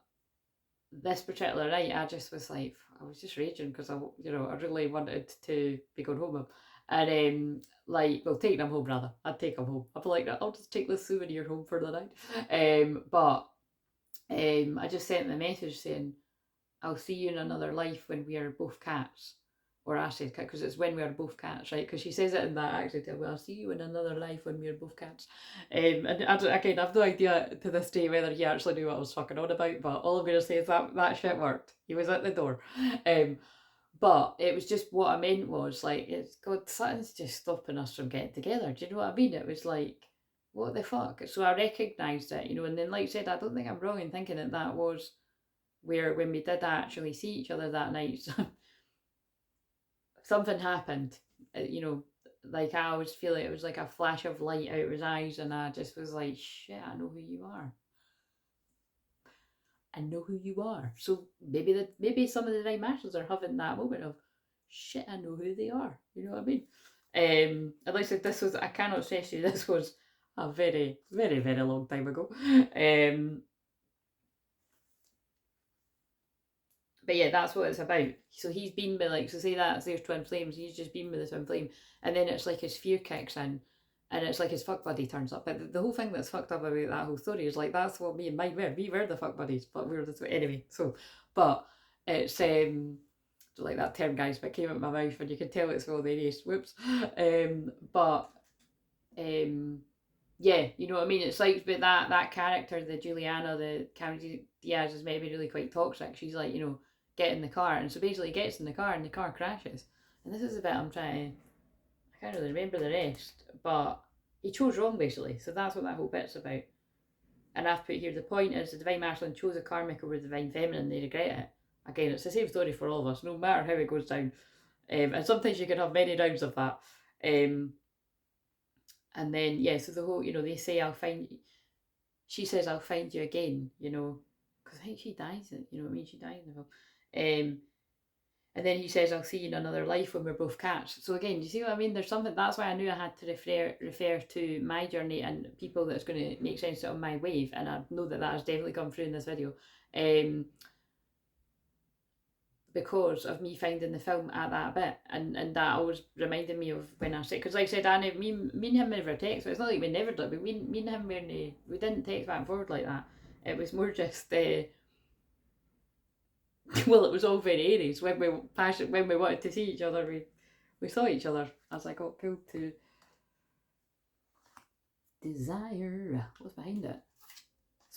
this particular night, I just was like, I was just raging because I really wanted to be going home. And like, well, taking them home rather. I'd take them home. I'd be like, I'll just take this souvenir home for the night. But I just sent them a message saying, I'll see you in another life when we are both cats. Or I said cat because it's when we are both cats, right? Because she says it in that accent. Well, I'll see you in another life when we are both cats. And again, I've no idea to this day whether he actually knew what I was fucking on about. But all I'm going to say is that shit worked. He was at the door. But it was just what I meant was like, it's God, something's just stopping us from getting together. Do you know what I mean? It was like, what the fuck? So I recognised it, you know, and then like I said, I don't think I'm wrong in thinking that was where when we did actually see each other that night, something happened. You know, like I always feel like it was like a flash of light out of his eyes, and I just was like, shit, I know who you are. I know who you are. So maybe some of the divine masters are having that moment of shit, I know who they are. You know what I mean? And like I said, this was, I cannot stress you, this was a very, very, very long time ago. But yeah, that's what it's about. So he's been with, like, so say that's there's twin flames, he's just been with the twin flame, and then it's like his fear kicks in, and it's like his fuck buddy turns up. But the whole thing that's fucked up about that whole story is like that's what me and Mike were. We were the fuck buddies, but we were the anyway. So, but it's like that term, guys, but it came out my mouth, and you can tell it's well the ARIES. Whoops. But yeah, you know what I mean? It's like, but that character, the Juliana, the Cameron Diaz, is maybe really quite toxic. She's like, you know, get in the car, and so basically gets in the car and the car crashes. And this is a bit I'm trying to, I can't really remember the rest, but he chose wrong basically. So that's what that whole bit's about. And I've put here, the point is the divine masculine chose a karmic over the divine feminine, they regret it. Again, it's the same story for all of us, no matter how it goes down. And sometimes you can have many rounds of that. And then yeah, so the whole, you know, they say I'll find. She says I'll find you again, you know, because I think she dies. You know what I mean? She dies in the film. And then he says I'll see you in another life when we're both cats. So again, do you see what I mean? There's something. That's why I knew I had to refer to my journey and people that's going to make sense of my wave, and I know that has definitely come through in this video. Because of me finding the film at that bit, and that always reminded me of when I said, because like I said, Annie, me and him never text, so it's not like we never did, but me and him we didn't text back and forward like that. It was more just well, it was all very ARIES. When we wanted to see each other, we saw each other. I was like, oh, cool to desire. What's behind it?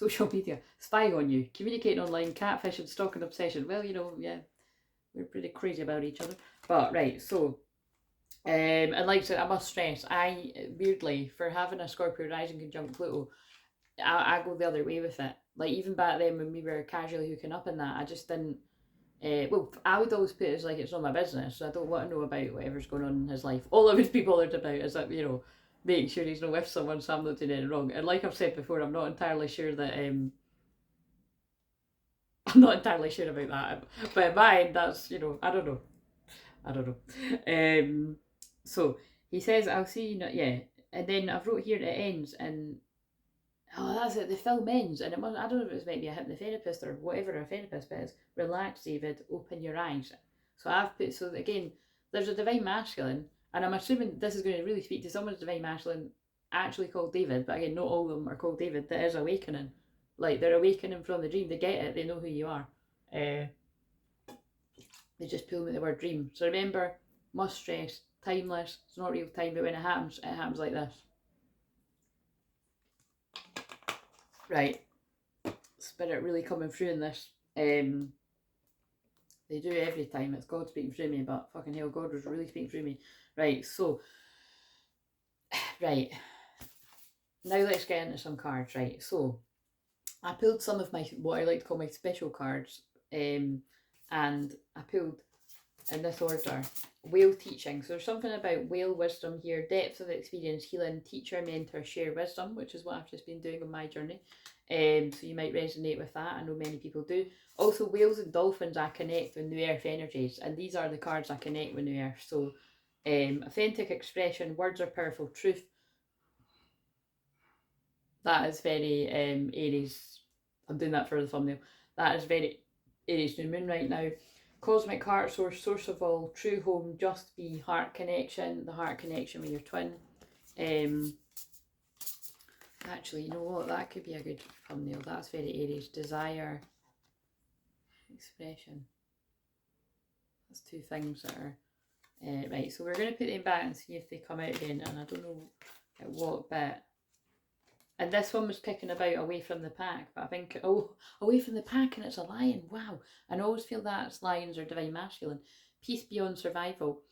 social media, spying on you, communicating online, catfishing, stalking, obsession. Well, you know, yeah, we're pretty crazy about each other. But right, so and like I said, I must stress, I weirdly, for having a Scorpio rising conjunct Pluto, I go the other way with it. Like even back then when we were casually hooking up and that, I just didn't. Well, I would always put it as like it's not my business, so I don't want to know about whatever's going on in his life. All I would be bothered about is that, you know, making sure he's not with someone, so I'm not doing anything wrong. And like I've said before, I'm not entirely sure that I'm not entirely sure about that. But in my end, that's, you know, I don't know. I don't know. So he says, I'll see you, yeah. And then I've wrote here it ends, and oh, that's it. The film ends, and it must, I don't know if it's maybe a hypnotherapist or whatever a therapist is. Relax, David. Open your eyes. So I've put, so again, there's a divine masculine, and I'm assuming this is going to really speak to someone's divine masculine actually called David, but again, not all of them are called David. That is awakening. Like they're awakening from the dream. They get it. They know who you are. They just pull me the word dream. So remember, must stress, timeless. It's not real time, but when it happens like this. Right. Spirit really coming through in this. They do every time. It's God speaking through me, but fucking hell, God was really speaking through me. Right, so, right. Now let's get into some cards, right? So, I pulled some of my, what I like to call my special cards, and I pulled, in this order, whale teaching. So there's something about whale wisdom here, depth of experience, healing, teacher, mentor, share wisdom, which is what I've just been doing on my journey. So you might resonate with that. I know many people do. Also, whales and dolphins, I connect with new earth energies, and these are the cards I connect with new earth. So authentic expression, words are powerful, truth. That is very Aries. I'm doing that for the thumbnail. That is very Aries new moon right now. Cosmic heart source, source of all, true home, just be, heart connection, the heart connection with your twin. Actually, you know what? That could be a good thumbnail. That's very Aries. Desire, expression. That's two things that are right. So we're going to put them back and see if they come out again. And I don't know at what bit. And this one was kicking about away from the pack, but I think, oh, away from the pack, and it's a lion. Wow. And I always feel that's lions are divine masculine. Peace beyond survival.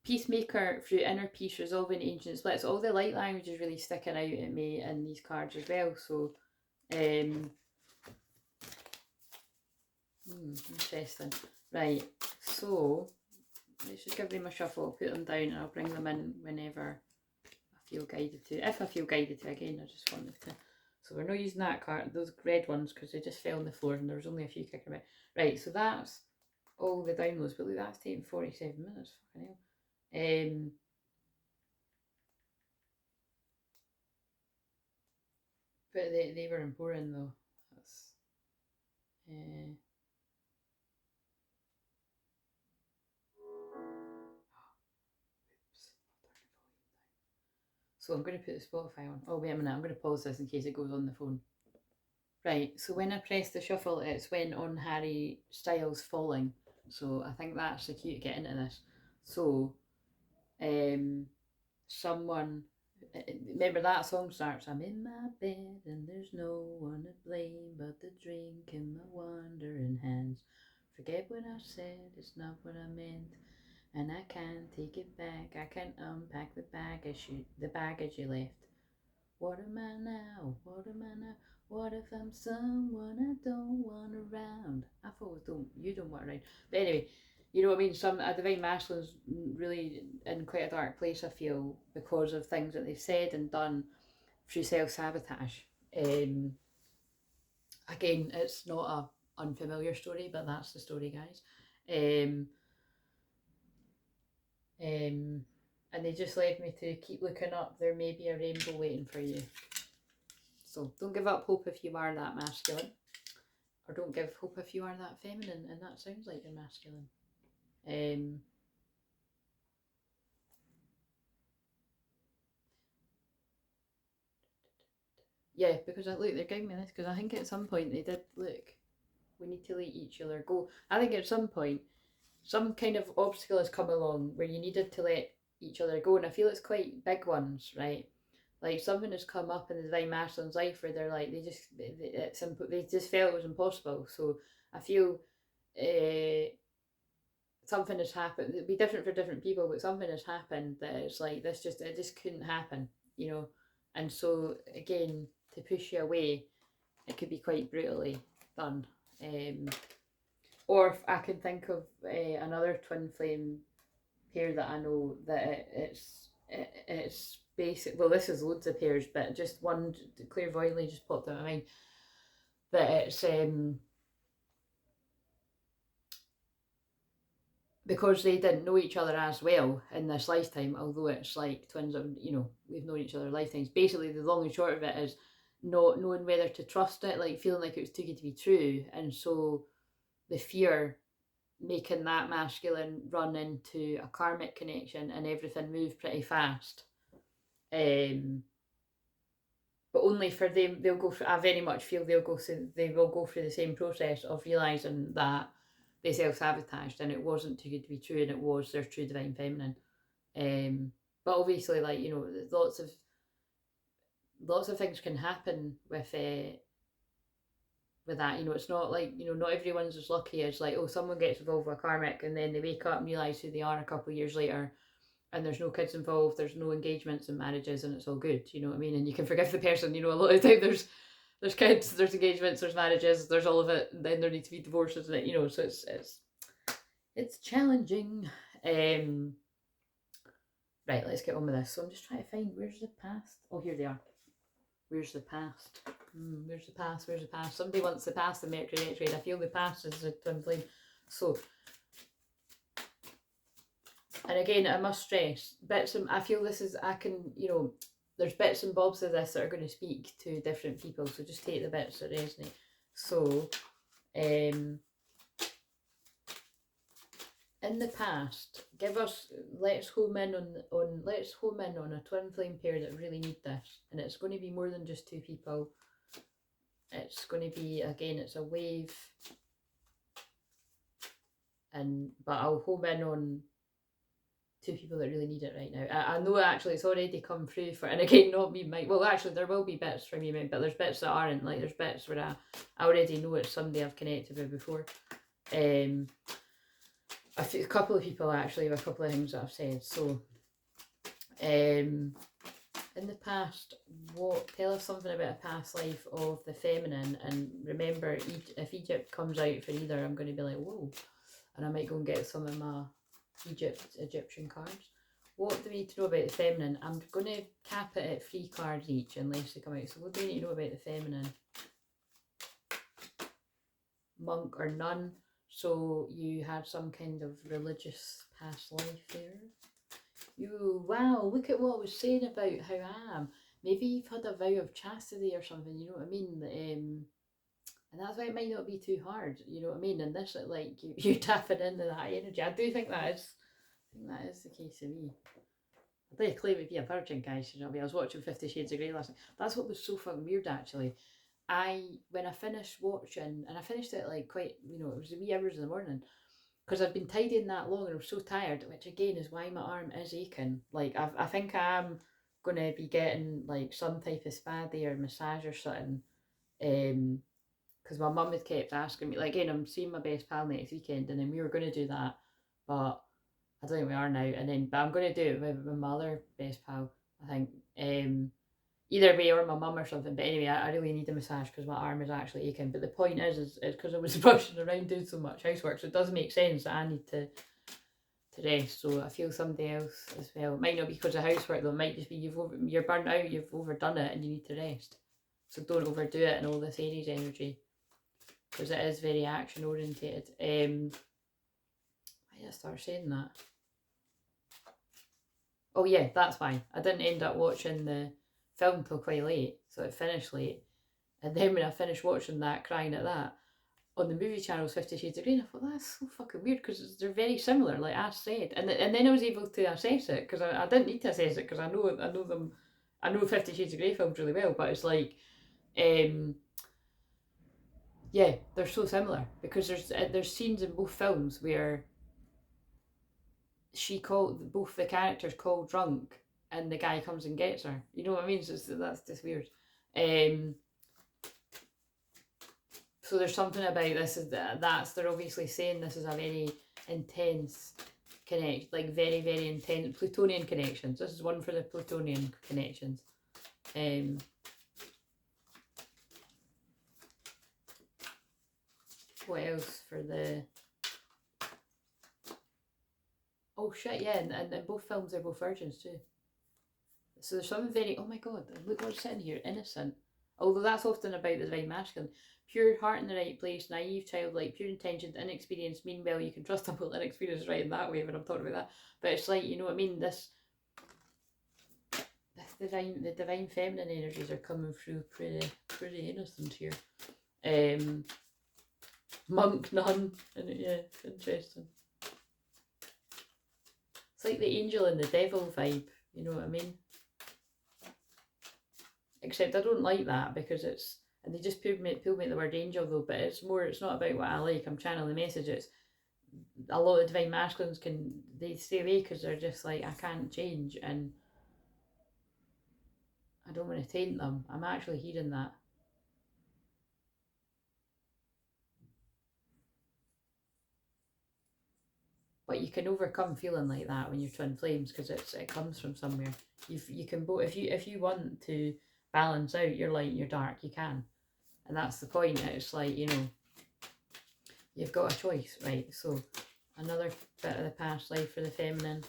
Peacemaker through inner peace, resolving ancient splits. All the light language is really sticking out at me in these cards as well. So, interesting. Right. So, let's just give them a shuffle. I'll put them down and I'll bring them in whenever I feel guided to. If I feel guided to, again, I just wanted to. So we're not using that card, those red ones, because they just fell on the floor and there was only a few kicking about. Right, so that's all the downloads, but look, that's taking 47 minutes. Fucking hell. But they were important though. That's so I'm going to put the Spotify on. Oh wait a minute, I'm going to pause this in case it goes on the phone. Right, so when I press the shuffle, it's when on Harry Styles Falling. So I think that's the cue to get into this. So, someone, remember that song starts, I'm in my bed and there's no one to blame but the drink in my wandering hands. Forget what I said, it's not what I meant. And I can't take it back. I can't unpack the baggage you left. What am I now? What am I now? What if I'm someone I don't want around? I thought you don't want around. But anyway, you know what I mean? A divine masculine's really in quite a dark place, I feel, because of things that they've said and done through self-sabotage. Again, it's not a unfamiliar story, but that's the story, guys. And they just led me to keep looking up. There may be a rainbow waiting for you. So don't give up hope if you are that masculine. Or don't give hope if you are that feminine. And that sounds like you're masculine. Yeah, because look, they're giving me this. Because I think at some point they did, look, we need to let each other go. I think at some point, some kind of obstacle has come along where you needed to let each other go. And I feel it's quite big ones, right? Like something has come up in the Divine Masculine's life where they're like, they just felt it was impossible. So I feel something has happened. It'd be different for different people, but something has happened that it's like it just couldn't happen, you know. And so again, to push you away, it could be quite brutally done. Or if I can think of another twin flame pair that I know that it's basic. Well, this is loads of pairs, but just one clairvoyantly just popped out of my mind that it's because they didn't know each other as well in this lifetime, although it's like twins of, you know, we've known each other lifetimes. Basically, the long and short of it is not knowing whether to trust it, like feeling like it was too good to be true. And so the fear making that masculine run into a karmic connection and everything move pretty fast. But only for them, they'll go through, I very much feel they will go through the same process of realising that they self-sabotaged and it wasn't too good to be true and it was their true divine feminine. But obviously, like, you know, lots of things can happen with that. You know, it's not like, you know, not everyone's as lucky as like, oh, someone gets involved with a karmic and then they wake up and realise who they are a couple of years later and there's no kids involved, there's no engagements and marriages and it's all good, you know what I mean? And you can forgive the person, you know, a lot of the time there's kids, there's engagements, there's marriages, there's all of it, and then there need to be divorces and it, you know, so it's challenging. Right, let's get on with this. So I'm just trying to find, where's the past? Oh, here they are. Where's the past? Where's the past? Where's the past? Somebody wants the past in Mercury retrograde. I feel the past is a twin flame. So, and again, I must stress, I feel this is, I can, you know, there's bits and bobs of this that are going to speak to different people. So just take the bits that resonate. So, in the past, let's home in on a twin flame pair that really need this, and it's going to be more than just two people. It's going to be, again, it's a wave, but I'll home in on two people that really need it right now. I know actually it's already come through for, and again, not me, Mike. Well, actually, there will be bits from you, Mike, but there's bits that aren't. Like there's bits where I already know it's somebody I've connected with before. A couple of people actually with a couple of things that I've said. So, in the past, tell us something about a past life of the feminine, and remember, if Egypt comes out for either, I'm going to be like, whoa, and I might go and get some of my Egyptian cards. What do we need to know about the feminine? I'm going to cap it at 3 cards each unless they come out. So what do we need to know about the feminine? Monk or nun. So you had some kind of religious past life there. Wow, look at what I was saying about how I am. Maybe you've had a vow of chastity or something, you know what I mean? And that's why it might not be too hard, you know what I mean? And this, like, you're tapping into that energy. I do think that is the case of me. I do claim to be a virgin, guys, you know what I mean? I was watching 50 Shades of Grey last night. That's what was so fucking weird, actually. When I finished watching, and I finished it like quite, you know, it was a wee hours in the morning, because I've been tidying that long and I was so tired, which again is why my arm is aching. Like, I think I am going to be getting like some type of spa day or massage or something. Because my mum had kept asking me, like, again, I'm seeing my best pal next weekend, and then we were going to do that, but I don't think we are now. But I'm going to do it with my other best pal, I think. Either way, or my mum or something. But anyway, I really need a massage because my arm is actually aching. But the point is because I was rushing around doing so much housework, so it does make sense that I need to rest. So I feel somebody else as well. It might not be because of housework though. It might just be you're burnt out, you've overdone it, and you need to rest. So don't overdo it and all this Aries energy, because it is very action orientated. Why did I start saying that? Oh yeah, that's why I didn't end up watching the film till quite late, so it finished late. And then when I finished watching that, crying at that, on the movie channel's 50 Shades of Grey, I thought, that's so fucking weird, because they're very similar, like I said. And then I was able to assess it, because I didn't need to assess it, because I know them, I know 50 Shades of Grey films really well, but it's like, yeah, they're so similar, because there's scenes in both films where both the characters call drunk, and the guy comes and gets her. You know what I mean? So that's just weird. So there's something about this is that's they're obviously saying this is a very intense connect, like very, very intense Plutonian connections. This is one for the Plutonian connections. What else for the... Oh shit, yeah, and in both films they're both virgins too. So there's something very... Oh my god, look what's sitting here, innocent. Although that's often about the divine masculine. Pure heart in the right place, naive, childlike, pure intentions, inexperienced, meanwhile you can trust them. Well, inexperienced right in that way when I'm talking about that. But it's like, you know what I mean, the divine feminine energies are coming through pretty innocent here. Monk, nun, and yeah, interesting. It's like the angel and the devil vibe, you know what I mean? Except I don't like that because it's... And they just pulled me the word angel though, but it's not about what I like. I'm channeling the message. It's a lot of divine masculines they stay away because they're just like, I can't change and I don't want to taint them. I'm actually hearing that. But you can overcome feeling like that when you're twin flames because it comes from somewhere. You can both, if you want to balance out your light and your dark, you can. And that's the point. It's like, you know, you've got a choice, right? So another bit of the past life for the feminine.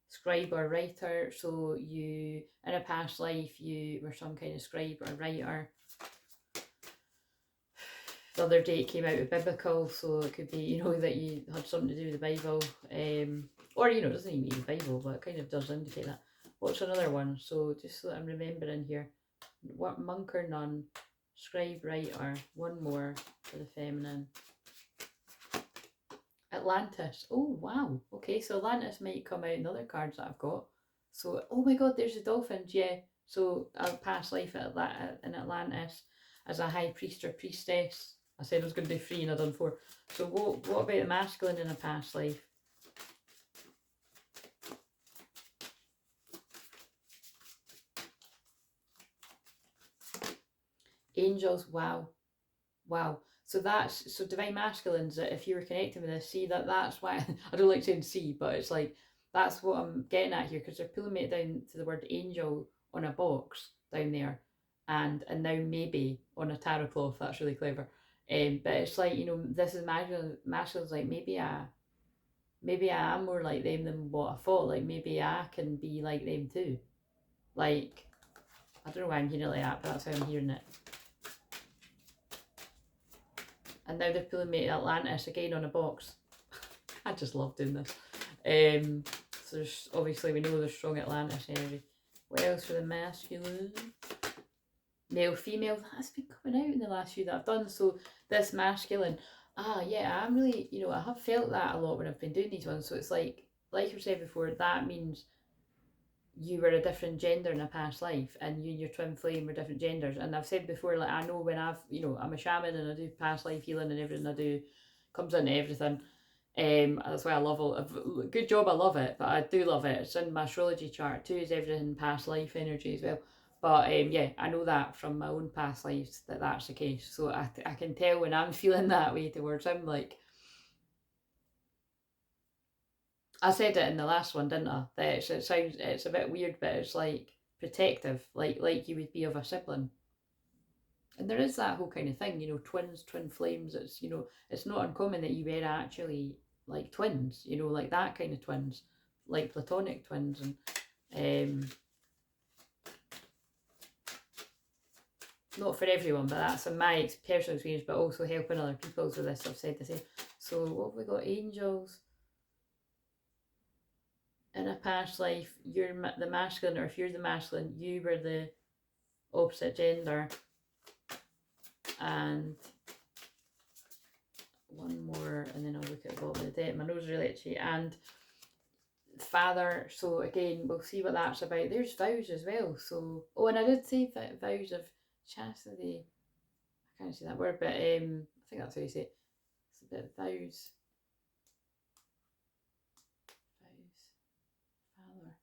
Scribe or writer. So you, in a past life, you were some kind of scribe or writer. The other day it came out with biblical, so it could be, you know, that you had something to do with the Bible. Or, you know, it doesn't even mean the Bible, but it kind of does indicate that. What's another one? So just so that I'm remembering here. What, monk or nun? Scribe, writer. One more for the feminine. Atlantis. Oh, wow. Okay, so Atlantis might come out in other cards that I've got. So, oh my god, there's the dolphins, yeah. So, I'll past life in Atlantis as a high priest or priestess. I said I was going to do 3 and I've done 4. So, what about the masculine in a past life? Angels, wow. Wow. So divine masculines, if you were connecting with this, see that's why I don't like saying see, but it's like that's what I'm getting at here because they're pulling me down to the word angel on a box down there, and now maybe on a tarot cloth. That's really clever. But it's like, you know, this is masculine's like maybe I am more like them than what I thought. Like maybe I can be like them too. Like I don't know why I'm hearing it like that, but that's how I'm hearing it. And now they're pulling me to Atlantis again on a box. I just love doing this. So there's, obviously we know there's strong Atlantis energy. What else for the masculine? Male, female, that's been coming out in the last few that I've done. So this masculine, yeah, I'm really, you know, I have felt that a lot when I've been doing these ones. So it's like I said before, that means you were a different gender in a past life and you and your twin flame were different genders. And I've said before, like, I know when I'm a shaman and I do past life healing and everything I do comes into everything. That's why I love it. Good job, I love it, but I do love it. It's in my astrology chart too, is everything past life energy as well. But yeah, I know that from my own past lives that's the case. So I can tell when I'm feeling that way towards him, like, I said it in the last one, didn't I? That it's a bit weird, but it's like protective, like you would be of a sibling. And there is that whole kind of thing, you know, twins, twin flames. It's, you know, it's not uncommon that you were actually like twins, you know, like that kind of twins, like platonic twins, and not for everyone, but that's in my personal experience. But also helping other people with this, I've said the same. So what have we got? Angels. In a past life, you're the masculine, or if you're the masculine, you were the opposite gender. And one more, and then I'll look at the bottom of the deck. My nose is really itchy. And father, so again, we'll see what that's about. There's vows as well. So, oh, and I did say vows of chastity. I can't say that word, but I think that's how you say it. It's a bit of vows. Father.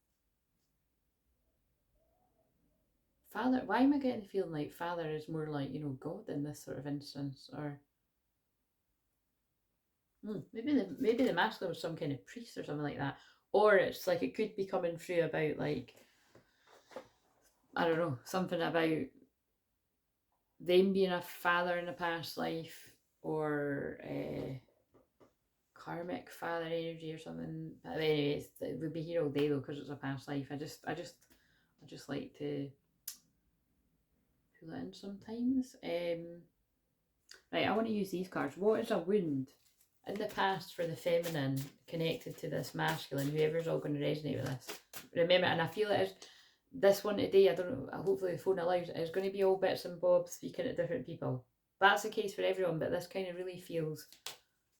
father, why am I getting the feeling like father is more like, you know, God in this sort of instance? Or maybe the masculine was some kind of priest or something like that. Or it's like it could be coming through about like, I don't know, something about them being a father in a past life, or karmic father energy or something. But anyways, it would be here all day though because it's a past life. I just like to pull it in sometimes. Right, I want to use these cards. What is a wound in the past for the feminine connected to this masculine? Whoever's all going to resonate with this. Remember, and I feel it is this one today, I don't know, hopefully the phone allows it, is going to be all bits and bobs speaking to different people. That's the case for everyone, but this kind of really feels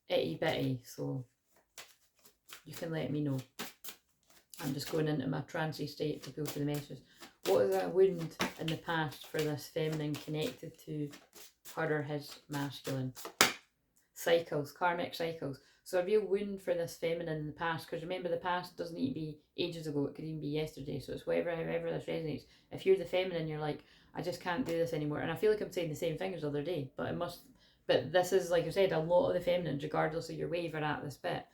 itty bitty, so you can let me know. I'm just going into my trancey state to pull for the messages. What is a wound in the past for this feminine connected to her or his masculine? Cycles, karmic cycles. So a real wound for this feminine in the past, because remember the past doesn't need to be ages ago, it could even be yesterday, so it's whatever, however this resonates. If you're the feminine, you're like, I just can't do this anymore, and I feel like I'm saying the same thing as the other day, but this is, like I said, a lot of the feminines, regardless of your wave, are at this bit.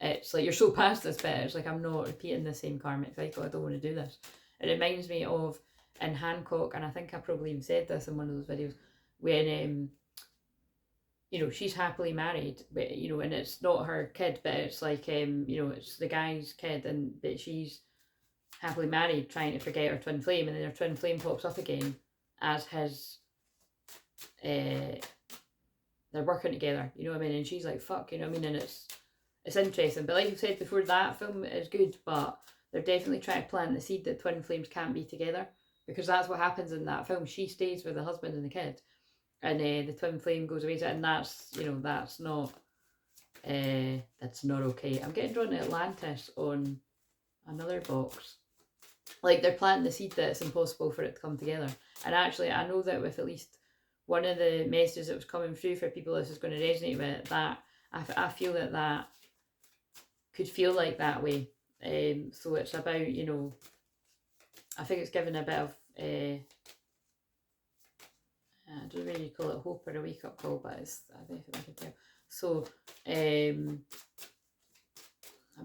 It's like you're so past this bit, it's like I'm not repeating the same karmic cycle, I don't want to do this. It reminds me of in Hancock, and I think I probably even said this in one of those videos, when you know, she's happily married, but you know, and it's not her kid, but it's like you know, it's the guy's kid, and but she's happily married, trying to forget her twin flame, and then her twin flame pops up again as his they're working together, you know what I mean, and she's like, fuck, you know what I mean, and it's interesting, but like you said before, that film is good, but they're definitely trying to plant the seed that twin flames can't be together, because that's what happens in that film. She stays with the husband and the kid, and the twin flame goes away, and that's, you know, that's not okay. I'm getting drawn to Atlantis on another box. Like they're planting the seed that it's impossible for it to come together. And actually, I know that with at least one of the messages that was coming through for people this is going to resonate with, that I feel that could feel like that way. So it's about, you know, I think it's given a bit of I don't really call it hope or a wake up call, but it's, I definitely can tell. So I'm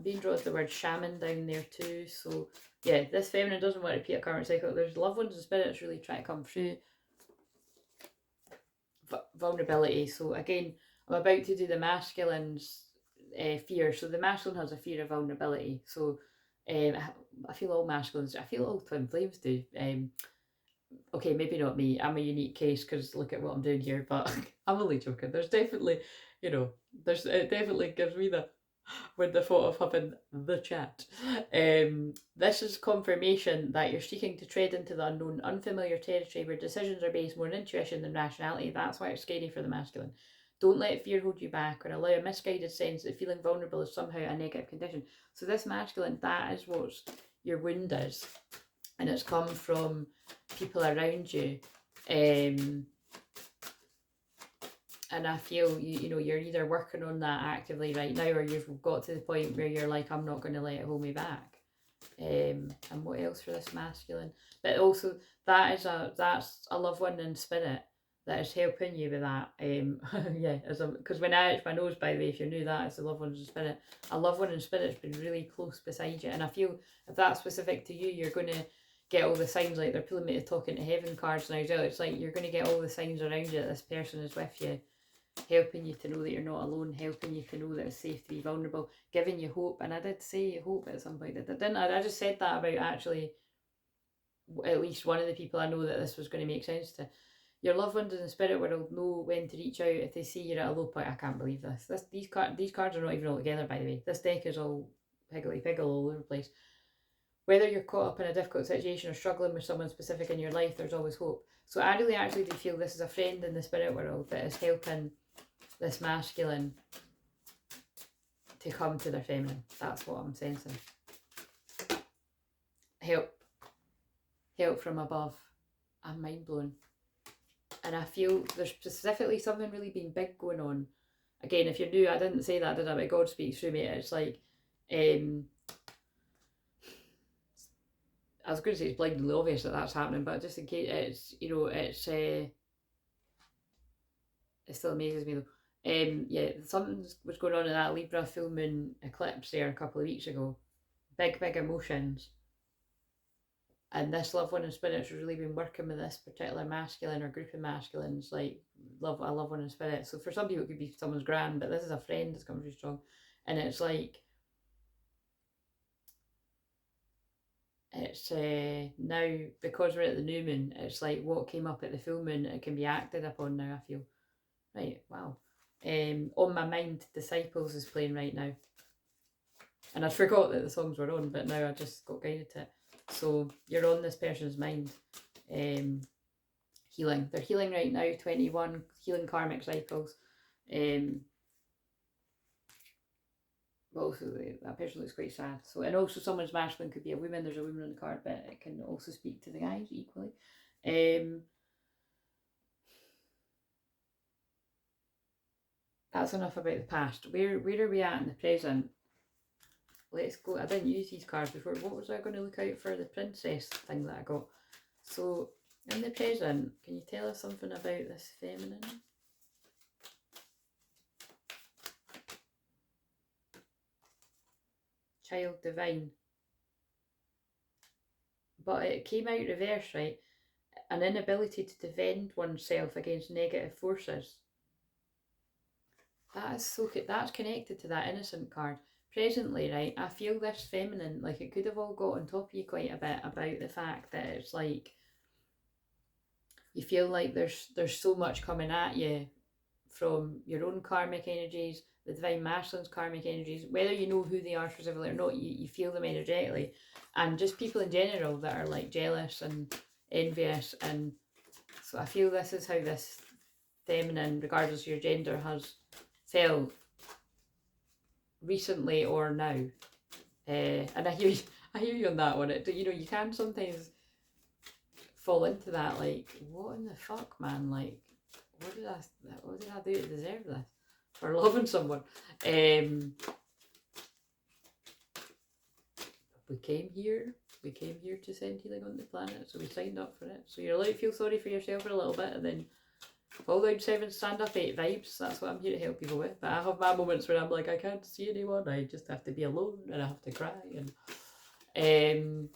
being drawn to the word shaman down there too. So yeah, this feminine doesn't want to repeat a current cycle. There's loved ones and spirits really trying to come through. Vulnerability. So again, I'm about to do the masculine's fear. So the masculine has a fear of vulnerability. So I feel all masculines, I feel all twin flames do. Okay, maybe not me. I'm a unique case because look at what I'm doing here, but I'm only joking. There's definitely, you know, it definitely gives me the thought of having the chat. This is confirmation that you're seeking to tread into the unknown, unfamiliar territory where decisions are based more on intuition than rationality. That's why it's scary for the masculine. Don't let fear hold you back or allow a misguided sense that feeling vulnerable is somehow a negative condition. So this masculine, that is what your wound is. And it's come from people around you. And I feel, you know, you're either working on that actively right now, or you've got to the point where you're like, I'm not going to let it hold me back. And what else for this masculine? But also, that's a loved one in spirit that is helping you with that. Yeah, because when I itch my nose, by the way, if you're new, that is the loved one in spirit. A loved one in spirit's been really close beside you, and I feel if that's specific to you, you're going to get all the signs. Like they're pulling me to talking to heaven cards now as well. It's like you're going to get all the signs around you that this person is with you, helping you to know that you're not alone, helping you to know that it's safe to be vulnerable, giving you hope. And I did say hope at some point, didn't I? I just said that about actually at least one of the people I know that this was going to make sense to. Your loved ones in the spirit world know when to reach out if they see you're at a low point. I can't believe this. These cards are not even all together, by the way. This deck is all higgledy-piggle all over the place. Whether you're caught up in a difficult situation or struggling with someone specific in your life, there's always hope. So I really actually do feel this is a friend in the spirit world that is helping this masculine to come to their feminine. That's what I'm sensing. Help from above. I'm mind blown. And I feel there's specifically something really being big going on. Again, if you're new, I didn't say that, did I? But God speaks through me. It's like, I I was going to say it's blindingly obvious that that's happening, but just in case, it's, you know, it still amazes me though. Yeah, something was going on in that Libra full moon eclipse there a couple of weeks ago. Big emotions. And this loved one in spirits has really been working with this particular masculine or group of masculines, like a loved one in spirit. So for some people it could be someone's grand, but this is a friend that's coming through strong. And it's like, it's now, because we're at the new moon, it's like what came up at the full moon, it can be acted upon now, I feel. Right, wow. On My Mind, Disciples is playing right now. And I forgot that the songs were on, but now I just got guided to it. So you're on this person's mind. Healing. They're healing right now, 21, healing karmic cycles. But also that person looks quite sad. So, and also someone's masculine could be a woman. There's a woman on the card, but it can also speak to the guys equally. That's enough about the past. Where are we at in the present? Let's go. I didn't use these cards before. What was I going to look out for? The princess thing that I got. So in the present, can you tell us something about this feminine? Child divine. But it came out reverse, right? An inability to defend oneself against negative forces. That is so good. That's connected to that innocent card. Presently, right, I feel this feminine, like it could have all got on top of you quite a bit about the fact that it's like you feel like there's so much coming at you from your own karmic energies, the divine masculine's karmic energies, whether you know who they are specifically or not, you feel them energetically, and just people in general that are like jealous and envious. And so I feel this is how this feminine, regardless of your gender, has felt recently or now. And I hear you on that one. You know, you can sometimes fall into that, like, what in the fuck, man? Like, what did I do to deserve this for loving someone? We came here to send healing on the planet, so we signed up for it. So you're allowed to feel sorry for yourself for a little bit, and then fall down 7, stand up 8 vibes. That's what I'm here to help people with. But I have my moments where I'm like, I can't see anyone. I just have to be alone, and I have to cry, and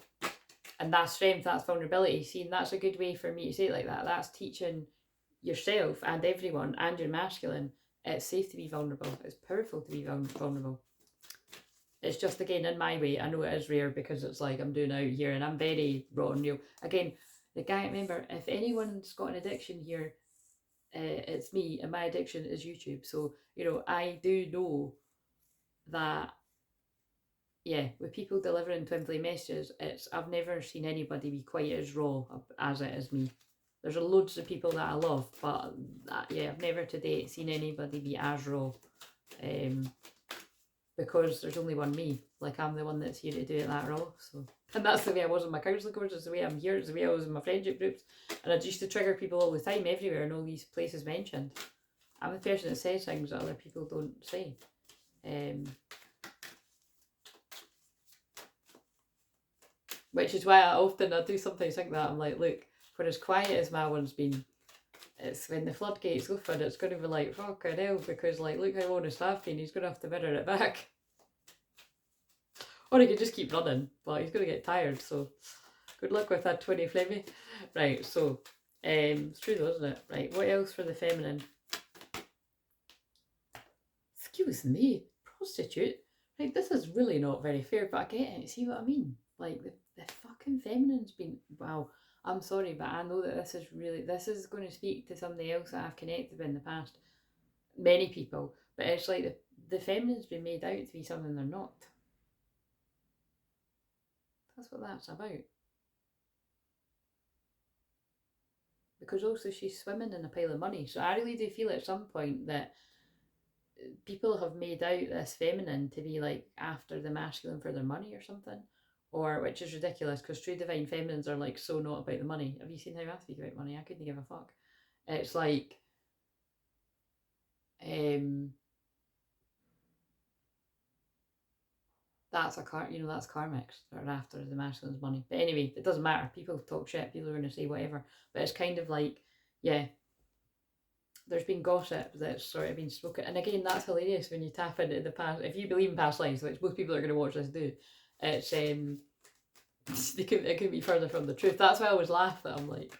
that's strength, that's vulnerability. See, and that's a good way for me to say it like that. That's teaching yourself and everyone and your masculine it's safe to be vulnerable. It's powerful to be vulnerable. It's just, again, in my way, I know it is rare because it's like I'm doing out here and I'm very raw and real. Again, the guy, remember, if anyone's got an addiction here, it's me, and my addiction is YouTube. So, you know, I do know that, yeah, with people delivering TWINFLAME messages, I've never seen anybody be quite as raw as it is me. There's loads of people that I love, but yeah, I've never to date seen anybody be as raw. Because there's only one me. Like, I'm the one that's here to do it that raw. So, and that's the way I was in my counselling course. It's the way I'm here. It's the way I was in my friendship groups. And I used to trigger people all the time, everywhere, in all these places mentioned. I'm the person that says things that other people don't say. Which is why I do sometimes think that. I'm like, look, for as quiet as my one's been, it's when the floodgates open, it's going to be like, fucking hell, because, like, look how honest I've been. He's going to have to mirror it back. Or he could just keep running, but he's going to get tired, so good luck with that TWINFLAME. Right, so, it's true though, isn't it? Right, what else for the feminine? Excuse me, prostitute? Right, this is really not very fair, but I get it. See what I mean? Like, the fucking feminine's been, wow. I'm sorry, but I know that this is going to speak to somebody else that I've connected with in the past. Many people. But it's like the feminine's been made out to be something they're not. That's what that's about. Because also she's swimming in a pile of money. So I really do feel at some point that people have made out this feminine to be like after the masculine for their money or something. Or, which is ridiculous, because true divine feminines are like so not about the money. Have you seen how I speak about money? I couldn't give a fuck. It's like, that's that's karmics that are after the masculine's money. But anyway, it doesn't matter. People talk shit. People are going to say whatever. But it's kind of like, yeah, there's been gossip that's sort of been spoken. And again, that's hilarious when you tap into the past. If you believe in past lives, which most people are going to watch this do, it's it could be further from the truth. That's why I always laugh that I'm like,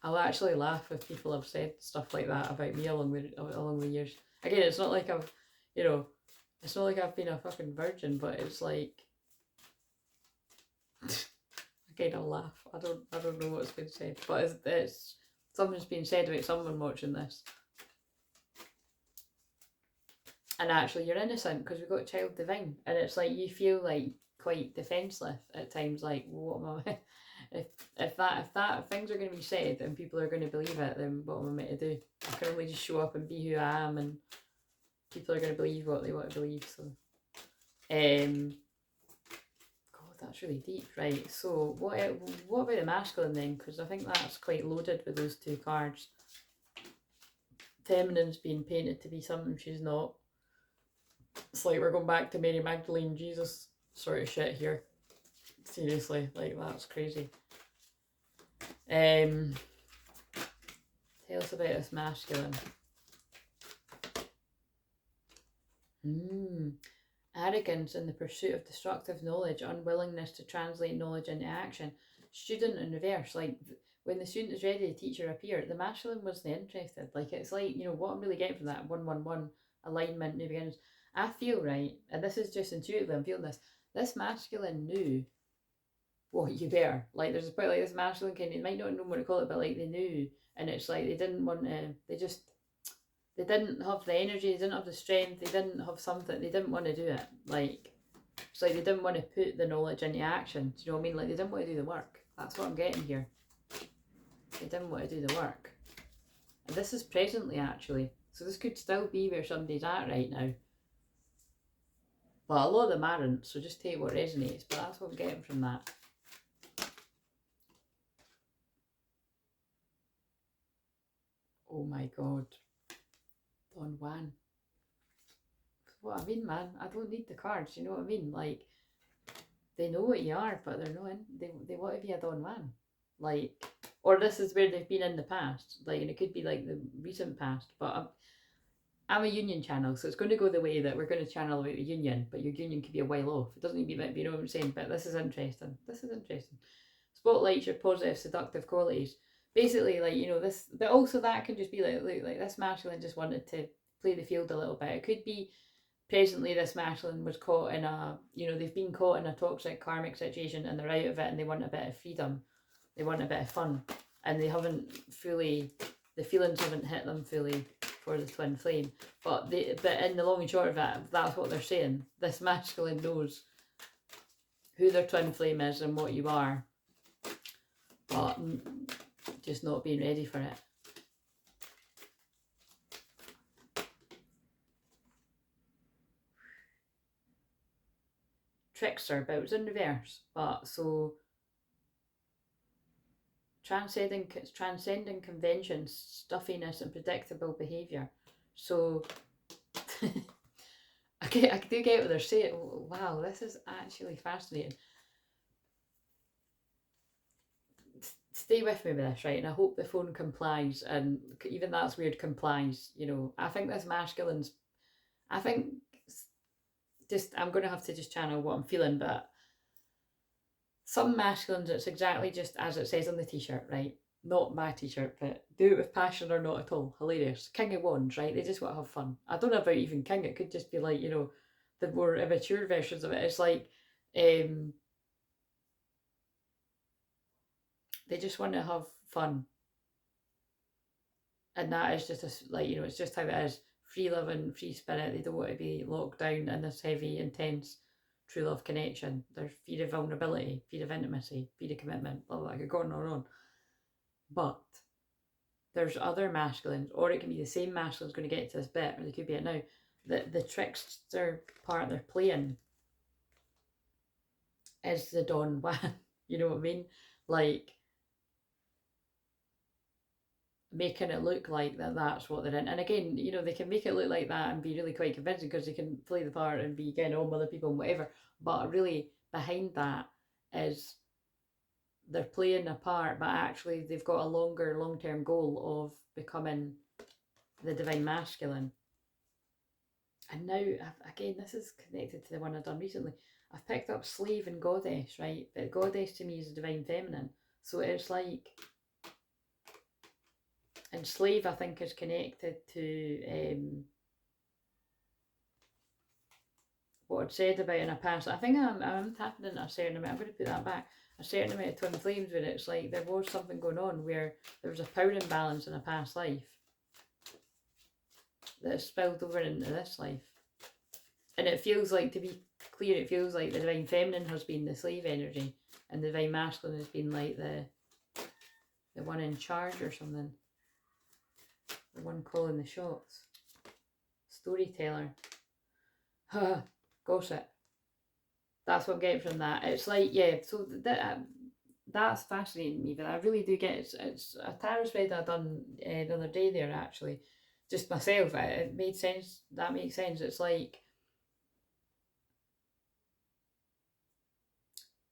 I'll actually laugh if people have said stuff like that about me along the years. Again, it's not like I've, it's not like I've been a fucking virgin, but it's like, again, I'll laugh. I don't know what's been said, but it's something's been said about someone watching this. And actually, you're innocent because we've got child divine, and it's like you feel like quite defenseless at times. Like, what am I? If that things are going to be said and people are going to believe it, then what am I meant to do? I can only just show up and be who I am, and people are going to believe what they want to believe. So, God, that's really deep, right? So, what about the masculine then? Because I think that's quite loaded with those two cards. Feminine's being painted to be something she's not. It's like we're going back to Mary Magdalene, Jesus sort of shit here. Seriously, like that's crazy. Tell us about this masculine. Arrogance in the pursuit of destructive knowledge, unwillingness to translate knowledge into action. Student in reverse, like when the student is ready, the teacher appear. The masculine wasn't interested. Like it's like, what I'm really getting from that 1-1-1 alignment, new beginnings. I feel, right, and this is just intuitively, I'm feeling this masculine knew what you were. Like there's a bit like this masculine kind of, you might not know what to call it, but like they knew, and it's like they didn't want to, they didn't have the energy, they didn't have the strength, they didn't have something, they didn't want to do it. Like, it's like they didn't want to put the knowledge into action. Do you know what I mean? Like they didn't want to do the work. That's what I'm getting here. They didn't want to do the work. And this is presently, actually. So this could still be where somebody's at right now. But a lot of them aren't, so just take what resonates. But that's what I'm getting from that. Oh my God. Don Juan. What I mean, man. I don't need the cards, you know what I mean? Like, they know what you are, but they're not in. They want to be a Don Juan. Like, or this is where they've been in the past. Like, and it could be like the recent past. But I'm a union channel, so it's going to go the way that we're going to channel about the union, but your union could be a while off. It doesn't need to be, you know what I'm saying? But this is interesting. This is interesting. Spotlights your positive, seductive qualities. Basically, like, this, but also that can just be like this masculine just wanted to play the field a little bit. It could be presently this masculine was caught in they've been caught in a toxic karmic situation and they're out of it and they want a bit of freedom. They want a bit of fun. And they haven't fully, the feelings haven't hit them fully for the twin flame. But in the long and short of it, that's what they're saying. This masculine knows who their twin flame is and what you are, but just not being ready for it. Trickster, but it was in reverse. But so transcending conventions, stuffiness, and predictable behaviour. So I do get what they're saying. Wow, this is actually fascinating. Stay with me with this, right? And I hope the phone complies, and even that's weird, complies. I think this masculine's, I'm going to have to just channel what I'm feeling, but some masculines, it's exactly just as it says on the t-shirt, right? Not my t-shirt, but do it with passion or not at all. Hilarious. King of Wands, right? They just want to have fun. I don't know about even king. It could just be like, the more immature versions of it. It's like, they just want to have fun. And that is just, it's just how it is. Free loving, free spirit. They don't want to be locked down in this heavy, intense, true love connection. There's fear of vulnerability, fear of intimacy, fear of commitment, blah, blah, blah. I could go on and on. But there's other masculines, or it can be the same masculine's going to get to this bit, or they could be it now. The trickster part they're playing is the Don Juan. You know what I mean? Like, making it look like that's what they're in. And again, you know, they can make it look like that and be really quite convincing because they can play the part and be getting on with other people and whatever. But really, behind that is they're playing a part, but actually they've got a long-term goal of becoming the divine masculine. And now, again, this is connected to the one I've done recently. I've picked up slave and goddess, right? But goddess to me is divine feminine. So it's like, and slave I think is connected to what I'd said about in a past. I think I'm tapping into a certain amount, I'm going to put that back, a certain amount of twin flames where it's like there was something going on where there was a power imbalance in a past life that has spilled over into this life. And it feels like, to be clear, it feels like the divine feminine has been the slave energy and the divine masculine has been like the one in charge or something. The one calling the shots. Storyteller. Gossip. That's what I'm getting from that. It's like, yeah, so that's fascinating me, but I really do get it's a tarot spread I done the other day there, actually. Just myself. It made sense. That makes sense. It's like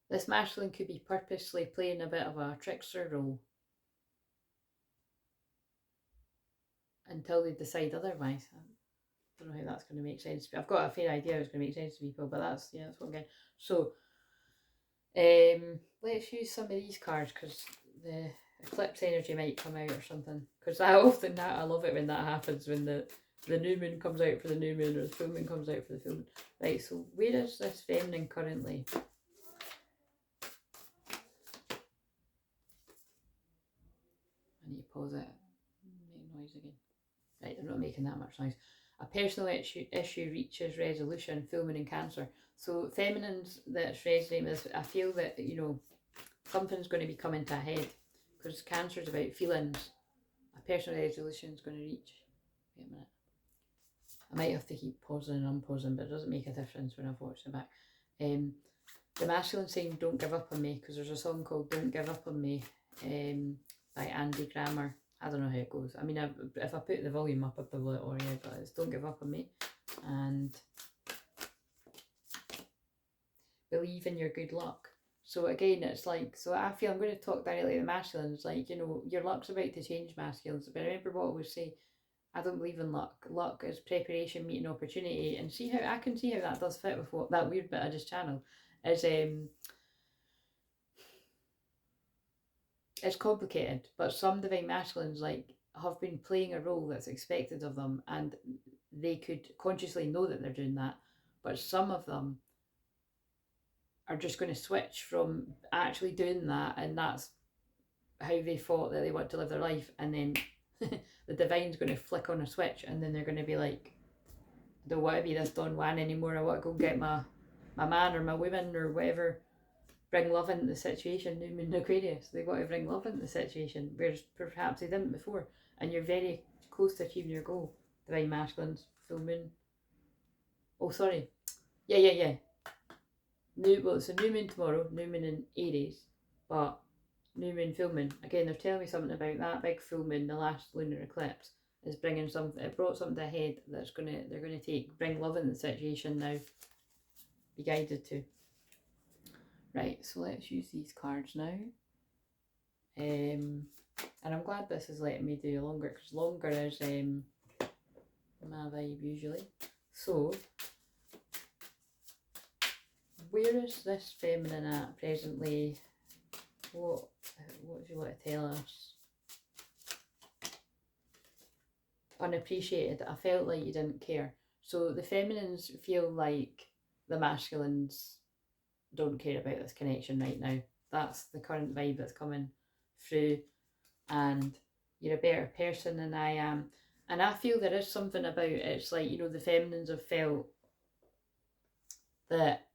this masculine could be purposely playing a bit of a trickster role until they decide otherwise. I don't know how that's going to make sense. I've got a fair idea how it's going to make sense to people, but that's what I'm getting. So, let's use some of these cards because the eclipse energy might come out or something. Because I love it when that happens, when the new moon comes out for the new moon or the full moon comes out for the full moon. Right, so where is this feminine currently? I need to pause it. Make noise again. Right, I'm not making that much noise. A personal issue reaches resolution, full moon in Cancer. So feminines that's resonating with this, I feel that, you know, something's going to be coming to a head because Cancer is about feelings. A personal resolution is going to reach. Wait a minute. I might have to keep pausing and unpausing, but it doesn't make a difference when I've watched it back. The masculine saying "Don't give up on me" because there's a song called "Don't Give Up on Me" by Andy Grammer. I don't know how it goes. I mean, if I put the volume up, I probably already, but it's "Don't Give Up on Me" and believe in your good luck. So again, it's like, so I feel I'm going to talk directly to the masculines, like, you know, your luck's about to change, masculines. But remember what I always say, I don't believe in luck. Luck is preparation meeting opportunity, and see how I can see how that does fit with what that weird bit I just channeled is. It's complicated, but some divine masculines like have been playing a role that's expected of them, and they could consciously know that they're doing that. But some of them are just going to switch from actually doing that, and that's how they thought that they want to live their life, and then the divine's going to flick on a switch, and then they're going to be like, I don't want to be this Don Juan anymore. I want to go get my man or my woman or whatever. Bring love into the situation. New moon Aquarius, they want to bring love into the situation, whereas perhaps they didn't before. And you're very close to achieving your goal. Divine masculines, full moon. Oh, sorry. Yeah. It's a new moon tomorrow. New moon in Aries, but new moon, full moon. Again, they're telling me something about that big full moon, the last lunar eclipse, is bringing something. It brought something ahead that's they're gonna bring love into the situation now. Be guided to. Right, so let's use these cards now. And I'm glad this is letting me do longer, because longer is my vibe usually. So, where is this feminine at presently? What do you want to tell us? Unappreciated. I felt like you didn't care. So the feminines feel like the masculines don't care about this connection right now. That's the current vibe that's coming through, and you're a better person than I am. And I feel there is something about it's like, you know, the feminines have felt that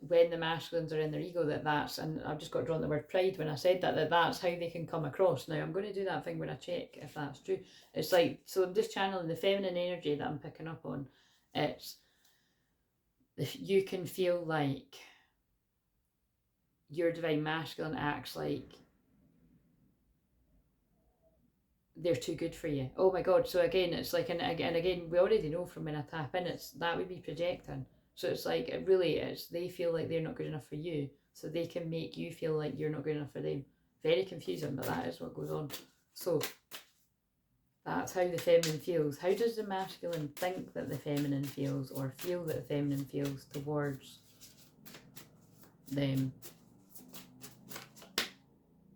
when the masculines are in their ego, that's, and I've just got drawn the word pride when I said that's how they can come across. Now I'm going to do that thing when I check if that's true. It's like, so I'm just channeling the feminine energy that I'm picking up on. It's, if you can feel like your divine masculine acts like they're too good for you. Oh my god. So again, it's like, and again, we already know from when I tap in, it's that would be projecting. So it's like, it really is, they feel like they're not good enough for you, so they can make you feel like you're not good enough for them. Very confusing, but that is what goes on. So that's how the feminine feels. How does the masculine think that the feminine feels, or feel that the feminine feels towards them?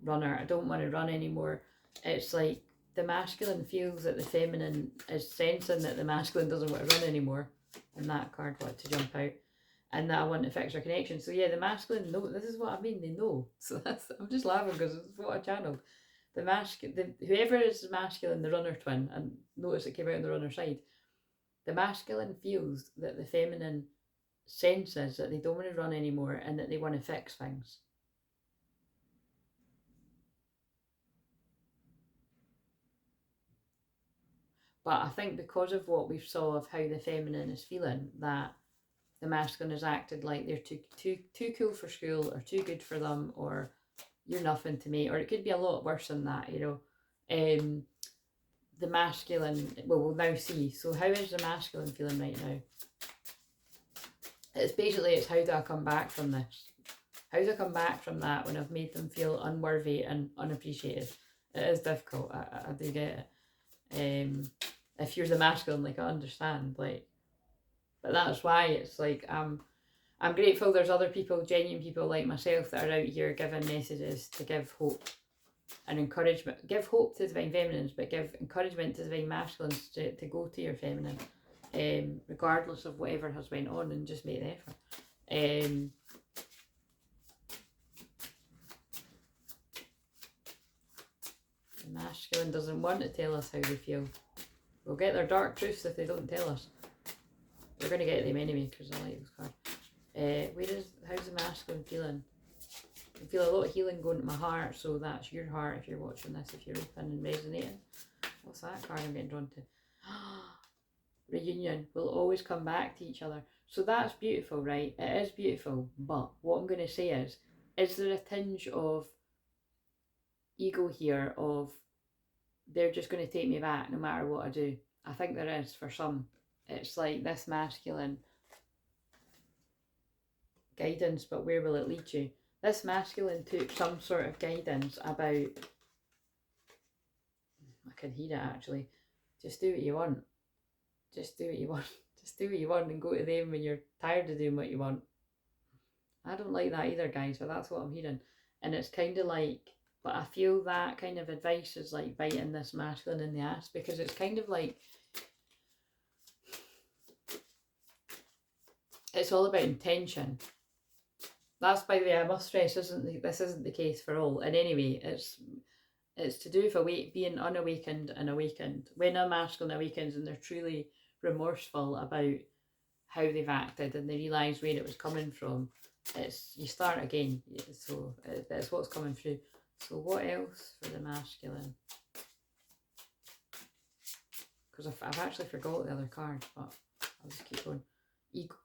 Runner, I don't want to run anymore. It's like the masculine feels that the feminine is sensing that the masculine doesn't want to run anymore, and that card wanted to jump out, and that I want to fix our connection. So yeah, the masculine know. This is what I mean. They know. So that's, I'm just laughing because it's what I channeled. Whoever is masculine, the runner twin, and notice it came out on the runner side. The masculine feels that the feminine senses that they don't want to run anymore and that they want to fix things. But I think because of what we saw of how the feminine is feeling, that the masculine has acted like they're too cool for school, or too good for them, or you're nothing to me, or it could be a lot worse than that, you know. The masculine, well, we'll now see. So how is the masculine feeling right now? It's basically, it's how do I come back from this? How do I come back from that when I've made them feel unworthy and unappreciated? It is difficult, I do get it. If you're the masculine, like, I understand, like, but that's why it's like, I'm grateful there's other people, genuine people like myself, that are out here giving messages to give hope and encouragement. Give hope to divine feminines, but give encouragement to divine masculines to go to your feminine, regardless of whatever has went on, and just make the effort. The masculine doesn't want to tell us how they feel. We'll get their dark truths if they don't tell us. We're going to get them anyway, because I like this card. How's the masculine feeling? I feel a lot of healing going to my heart, so that's your heart if you're watching this, if you're open and resonating. What's that card I'm getting drawn to? Reunion. We'll always come back to each other. So that's beautiful, right? It is beautiful, but what I'm going to say is there a tinge of ego here, of they're just going to take me back no matter what I do? I think there is for some. It's like this masculine guidance, but where will it lead you? This masculine took some sort of guidance about, I can hear it actually, just do what you want. Just do what you want. Just do what you want and go to them when you're tired of doing what you want. I don't like that either, guys, but that's what I'm hearing. And it's kind of like, but I feel that kind of advice is like biting this masculine in the ass, because it's kind of like, it's all about intention. That's, by the way, I must stress, this isn't the case for all. And anyway, it's to do with being unawakened and awakened. When a masculine awakens and they're truly remorseful about how they've acted and they realise where it was coming from, you start again. So that's what's coming through. So what else for the masculine? Because I've actually forgot the other card, but I'll just keep going. Ego.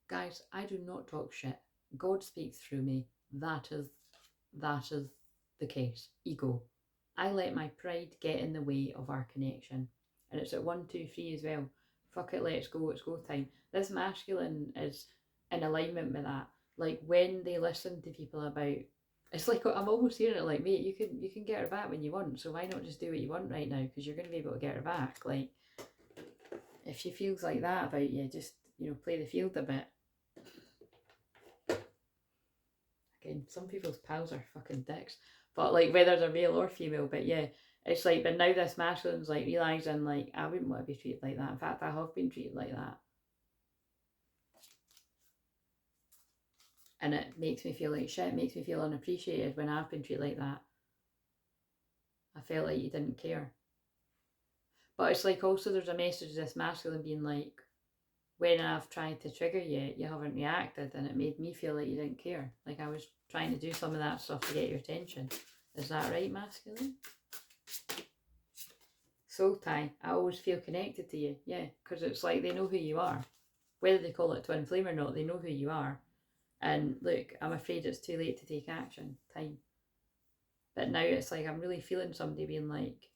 Guys, I do not talk shit. God speaks through me. That is the case. Ego. I let my pride get in the way of our connection. And it's at 1, 2, 3 as well. Fuck it, let's go, it's go time. This masculine is in alignment with that. Like, when they listen to people about, it's like, I'm almost hearing it like, mate, you can get her back when you want, so why not just do what you want right now, because you're going to be able to get her back. Like, if she feels like that about you, just, play the field a bit. Again, some people's pals are fucking dicks, but like, whether they're male or female, but yeah, it's like, but now this masculine's like realising, like, I wouldn't want to be treated like that. In fact, I have been treated like that. And it makes me feel like shit, it makes me feel unappreciated when I've been treated like that. I felt like you didn't care. But it's like, also there's a message, this masculine being like, when I've tried to trigger you, you haven't reacted, and it made me feel like you didn't care. Like I was trying to do some of that stuff to get your attention. Is that right, masculine? Soul tie. I always feel connected to you. Yeah, because it's like they know who you are. Whether they call it twin flame or not, they know who you are. And look, I'm afraid it's too late to take action. Time. But now it's like I'm really feeling somebody being like,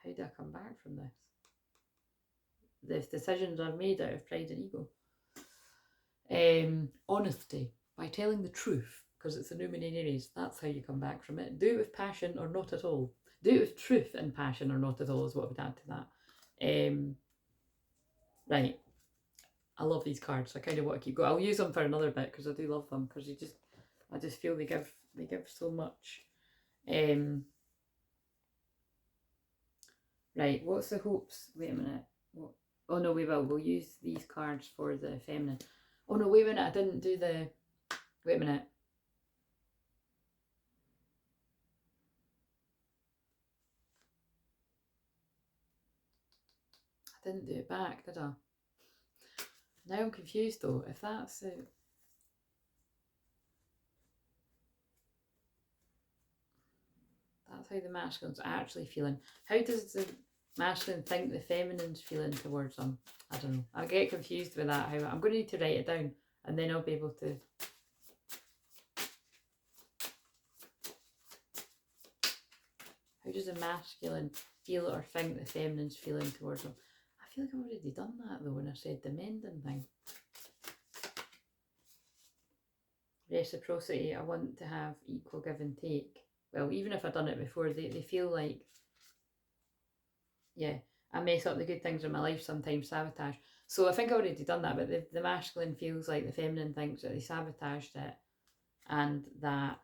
how do I come back from this? The decisions I've made out of pride and ego. Honesty, by telling the truth, because it's a new moon in Aries. That's how you come back from it. Do it with passion or not at all. Do it with truth and passion or not at all is what would add to that. Right. I love these cards. So I kind of want to keep going. I'll use them for another bit because I do love them, because I just feel they give so much. Right, what's the hopes? Wait a minute. What? Oh no, we'll use these cards for the feminine. Oh no, wait a minute, I didn't do the, wait a minute. I didn't do it back, did I? Now I'm confused though, if that's it. That's how the masculine's actually feeling. How does the masculine think the feminine's feeling towards them? I don't know. I get confused with that. I'm going to need to write it down and then I'll be able to. How does the masculine feel or think the feminine's feeling towards them? I feel like I've already done that though when I said the mending thing. Reciprocity, I want to have equal give and take. Well, even if I've done it before, they feel like, yeah, I mess up the good things in my life sometimes, sabotage. So I think I've already done that, but the masculine feels like the feminine thinks that they sabotaged it and that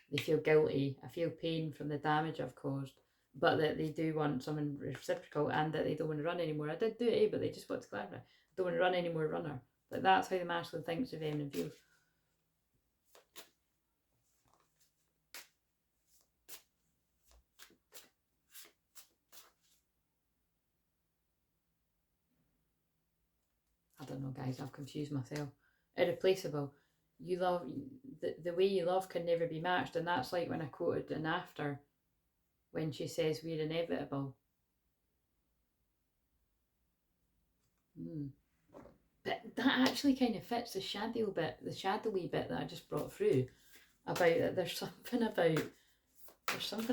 they feel guilty. I feel pain from the damage I've caused, but that they do want something reciprocal and that they don't want to run anymore. I did do it, but they just want to clarify. I don't want to run anymore, runner. But that's how the masculine thinks the feminine feels. I don't know, guys, I've confused myself. Irreplaceable. You love, the way you love can never be matched, and that's like when I quoted an after when she says we're inevitable. But that actually kind of fits the shadowy bit that I just brought through about that. There's something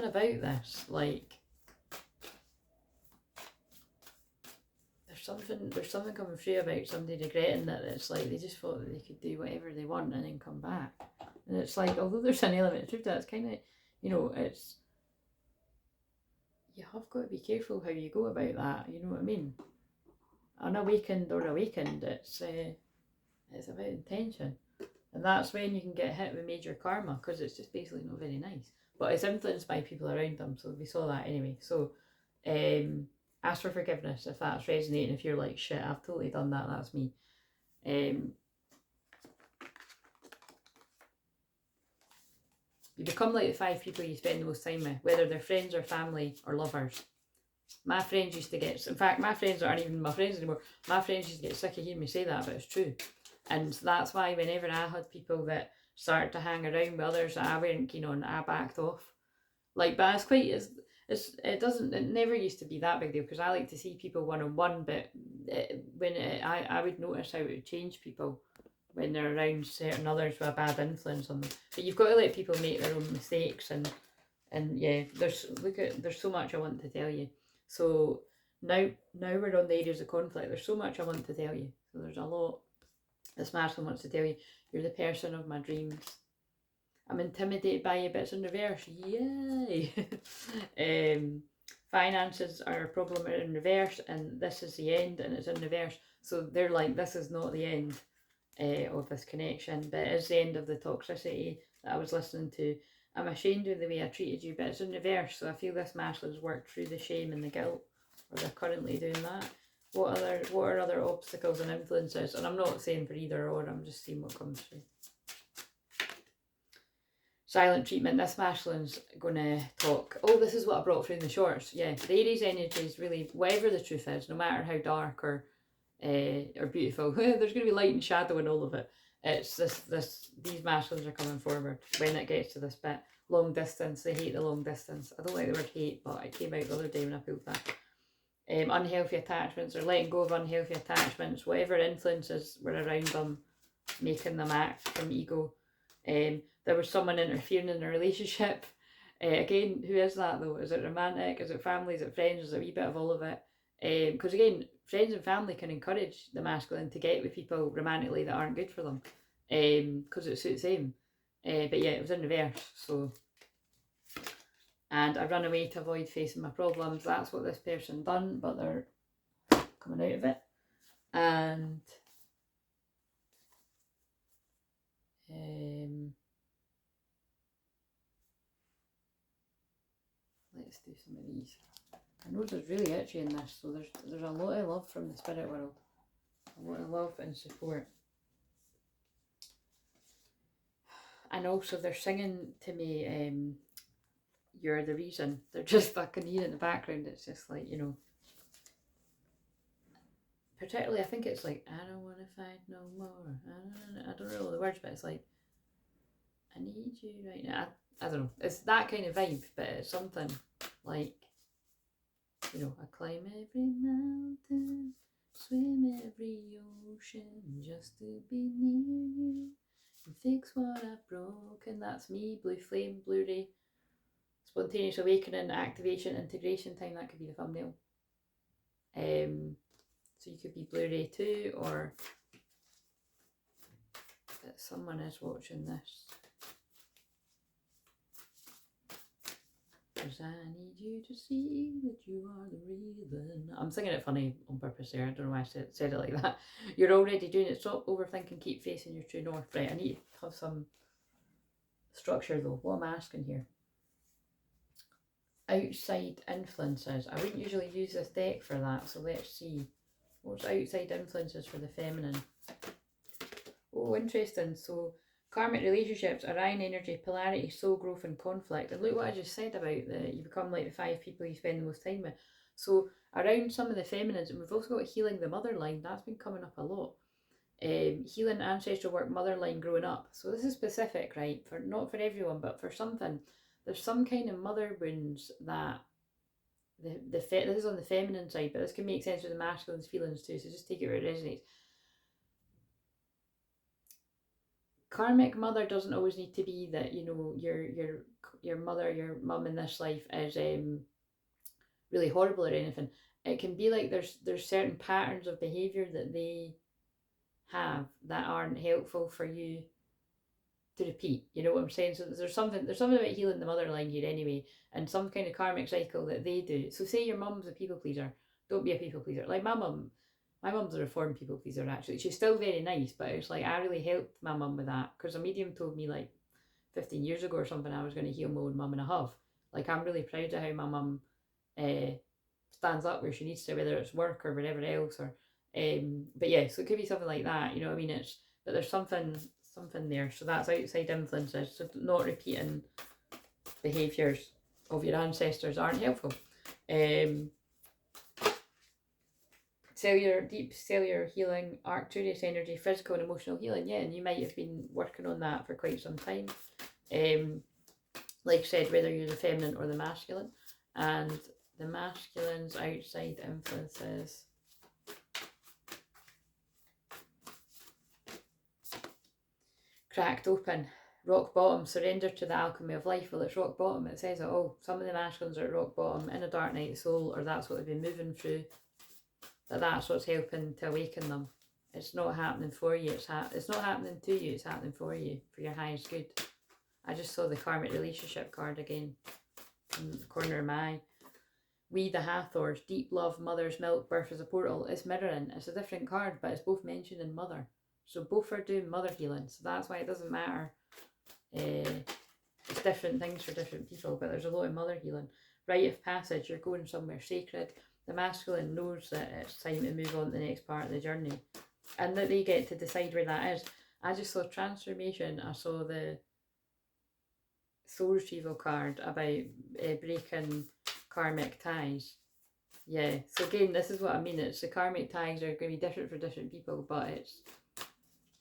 about this, like there's something coming through about somebody regretting that it's like they just thought that they could do whatever they want and then come back. And it's like, although there's an element of truth to that, it's kind of, you know, it's, you have got to be careful how you go about that, you know what I mean? Unawakened or awakened, it's about intention. And that's when you can get hit with major karma, because it's just basically not very nice. But it's influenced by people around them, so we saw that anyway. So, ask for forgiveness if that's resonating. If you're like, shit, I've totally done that, that's me. You become like the 5 people you spend the most time with, whether they're friends or family or lovers. My friends used to get, in fact, my friends aren't even my friends anymore. My friends used to get sick of hearing me say that, but it's true. And that's why whenever I had people that started to hang around with others that I weren't keen on, I backed off. Like, but it's quite, it never used to be that big deal, because I like to see people one-on-one, but I would notice how it would change people when they're around certain others with a bad influence on them. But you've got to let people make their own mistakes, and yeah, there's so much I want to tell you. So now we're on the areas of conflict. There's so much I want to tell you. So there's a lot this masculine wants to tell you. You're the person of my dreams. I'm intimidated by you, but it's in reverse. Yay! Finances are a problem in reverse, and this is the end, and it's in reverse. So they're like, this is not the end of this connection, but it is the end of the toxicity that I was listening to. I'm ashamed of the way I treated you, but it's in reverse. So I feel this masculine's worked through the shame and the guilt, or they're currently doing that. What are other obstacles and influences? And I'm not saying for either or, I'm just seeing what comes through. Silent treatment. This masculine's going to talk. Oh, this is what I brought through in the shorts. Yeah, the Aries energy is really, whatever the truth is, no matter how dark or beautiful, there's going to be light and shadow in all of it. It's these masculines are coming forward when it gets to this bit. Long distance, they hate the long distance. I don't like the word hate, but it came out the other day when I pulled that. Unhealthy attachments, or letting go of unhealthy attachments, whatever influences were around them, making them act from ego. There was someone interfering in a relationship, Again, who is that though? Is it romantic? Is it family? Is it friends? Is it a wee bit of all of it? Because again, friends and family can encourage the masculine to get with people romantically that aren't good for them, because it suits them. But yeah, it was in reverse. So, and I run away to avoid facing my problems. That's what this person done, but they're coming out of it. And let's do some of these. I know there's really itchy in this, so there's a lot of love from the spirit world. A lot of love and support. And also they're singing to me, you're the reason. They're just, I can hear in the background, it's just like, you know, particularly I think it's like, I don't want to fight no more. I don't know the words, but it's like, I need you right now. I don't know. It's that kind of vibe, but it's something like, you know, I climb every mountain, swim every ocean, just to be near you and fix what I've broken. That's me, Blue Flame, Blu-ray. Spontaneous awakening, activation, integration time. That could be the thumbnail. So you could be Blu-ray too, or that someone is watching this. Because I need you to see that you are the reason. I'm singing it funny on purpose there. I don't know why I said it like that. You're already doing it. Stop overthinking. Keep facing your true north. Right, I need to have some structure though. What am I asking here? Outside influences. I wouldn't usually use this deck for that. So let's see. What's outside influences for the feminine? Oh, interesting. So karmic relationships, Orion energy, polarity, soul growth and conflict. And look what I just said about you become like the 5 people you spend the most time with. So around some of the feminines, and we've also got healing the mother line. That's been coming up a lot. Healing ancestral work, mother line growing up. So this is specific, right? For not for everyone, but for something. There's some kind of mother wounds that this is on the feminine side, but this can make sense with the masculine's feelings too. So just take it where it resonates. Karmic mother doesn't always need to be that, you know, your mother, your mum in this life is really horrible or anything. It can be like there's certain patterns of behaviour that they have that aren't helpful for you to repeat. You know what I'm saying? So there's something about healing the mother line here anyway, and some kind of karmic cycle that they do. So say your mum's a people pleaser, don't be a people pleaser. Like my mum's a reformed people pleaser actually. She's still very nice, but it's like I really helped my mum with that because a medium told me like 15 years ago or something I was going to heal my own mum in a huff. Like I'm really proud of how my mum stands up where she needs to, whether it's work or whatever else, or but yeah, so it could be something like that, you know what I mean? But there's something there. So that's outside influences. So not repeating behaviours of your ancestors aren't helpful. Deep cellular healing, Arcturus energy, physical and emotional healing. Yeah, and you might have been working on that for quite some time. Like I said, whether you're the feminine or the masculine. And the masculine's outside influences. Cracked open, rock bottom, surrender to the alchemy of life. Well, it's rock bottom. It says it all. Some of the masculines are at rock bottom in a dark night of soul, or that's what they've been moving through. That's what's helping to awaken them. It's not happening for you. It's not happening to you. It's happening for you, for your highest good. I just saw the karmic relationship card again in the corner of my eye. We the Hathors, deep love, mother's milk, birth as a portal. It's mirroring. It's a different card, but it's both mentioned in mother. So both are doing mother healing. So that's why it doesn't matter. It's different things for different people, but there's a lot of mother healing. Rite of passage, you're going somewhere sacred. The masculine knows that it's time to move on to the next part of the journey. And that they get to decide where that is. I just saw transformation. I saw the soul retrieval card about breaking karmic ties. Yeah, so again, this is what I mean. It's the karmic ties are going to be different for different people, but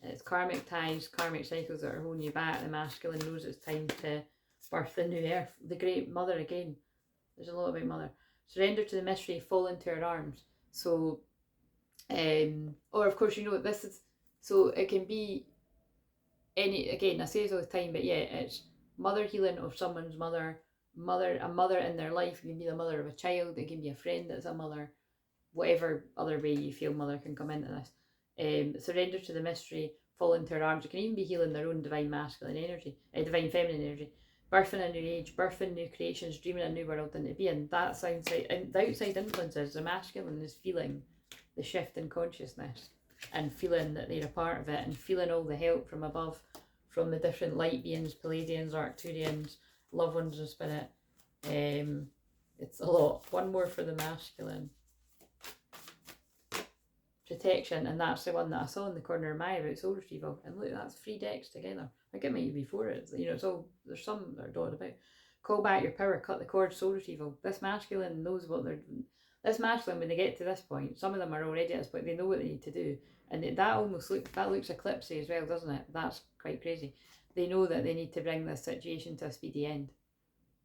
it's karmic ties, karmic cycles that are holding you back. The masculine knows it's time to birth the new earth. The great mother again. There's a lot about mother. Surrender to the mystery, fall into her arms. So, or of course, you know, this is, so it can be any, again, I say this all the time, but yeah, it's mother healing of someone's mother, a mother in their life. It can be the mother of a child, it can be a friend that's a mother, whatever other way you feel mother can come into this. Surrender to the mystery, fall into her arms. It can even be healing their own divine masculine energy, divine feminine energy, birthing a new age, birthing new creations, dreaming a new world into being. That sounds like, and the outside influences, the masculine is feeling the shift in consciousness and feeling that they're a part of it and feeling all the help from above, from the different light beings, Palladians, Arcturians, loved ones of spirit. It's a lot. One more for the masculine. Protection, and that's the one that I saw in the corner of my eye about soul retrieval. And look, that's 3 decks together. I think it might be 4. It's, you know, it's all, there's some that are dotted about. Call back your power, cut the cord, soul retrieval. This masculine knows what they're doing. This masculine, when they get to this point, some of them are already at this point, they know what they need to do. And that almost looks eclipsey as well, doesn't it? That's quite crazy. They know that they need to bring this situation to a speedy end.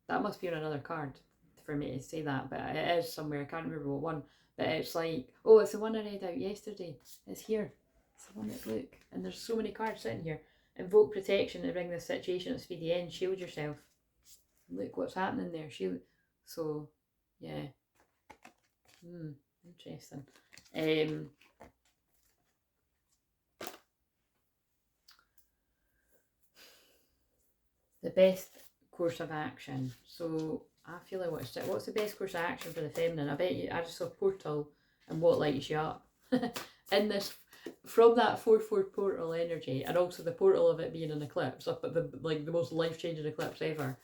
That must be on another card for me to say that, but it is somewhere. I can't remember what one. But it's like, oh, it's the one I read out yesterday. It's here. It's the one that, look. And there's so many cards sitting here. Invoke protection to bring this situation to a speedy end. Shield yourself. Look what's happening there. Shield. So, yeah. Interesting. The best course of action. So I feel like what's the best course of action for the feminine? I bet you, I just saw portal and what lights you up in this, from that 4-4 portal energy, and also the portal of it being an eclipse, up at the most life-changing eclipse ever.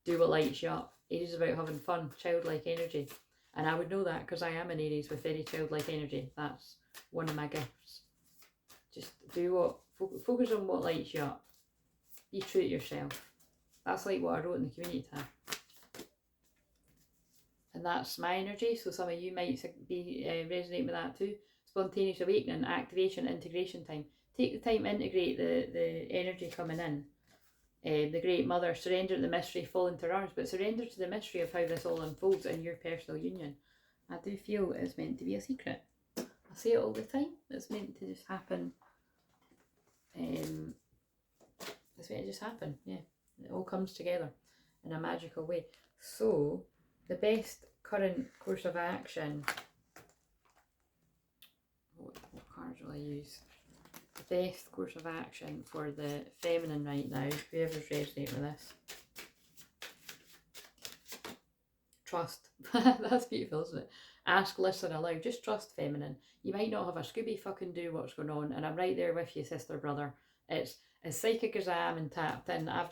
Do what lights you up. Aries is about having fun, childlike energy, and I would know that because I am an Aries with very childlike energy. That's one of my gifts. Just do what, focus on what lights you up. Be true to yourself. That's like what I wrote in the community tab. And that's my energy, so some of you might be resonating with that too. Spontaneous awakening, activation, integration time. Take the time to integrate the energy coming in. The Great Mother, surrender to the mystery, fall into her arms, but surrender to the mystery of how this all unfolds in your personal union. I do feel it's meant to be a secret. I say it all the time. It's meant to just happen. It's meant to just happen, yeah. It all comes together in a magical way. So, the best current course of action. What cards will I use? The best course of action for the feminine right now, whoever's resonating with this. Trust. That's beautiful, isn't it? Ask, listen, allow. Just trust, feminine. You might not have a Scooby fucking do what's going on, and I'm right there with you, sister, brother. It's as psychic as I am and tapped in. I'm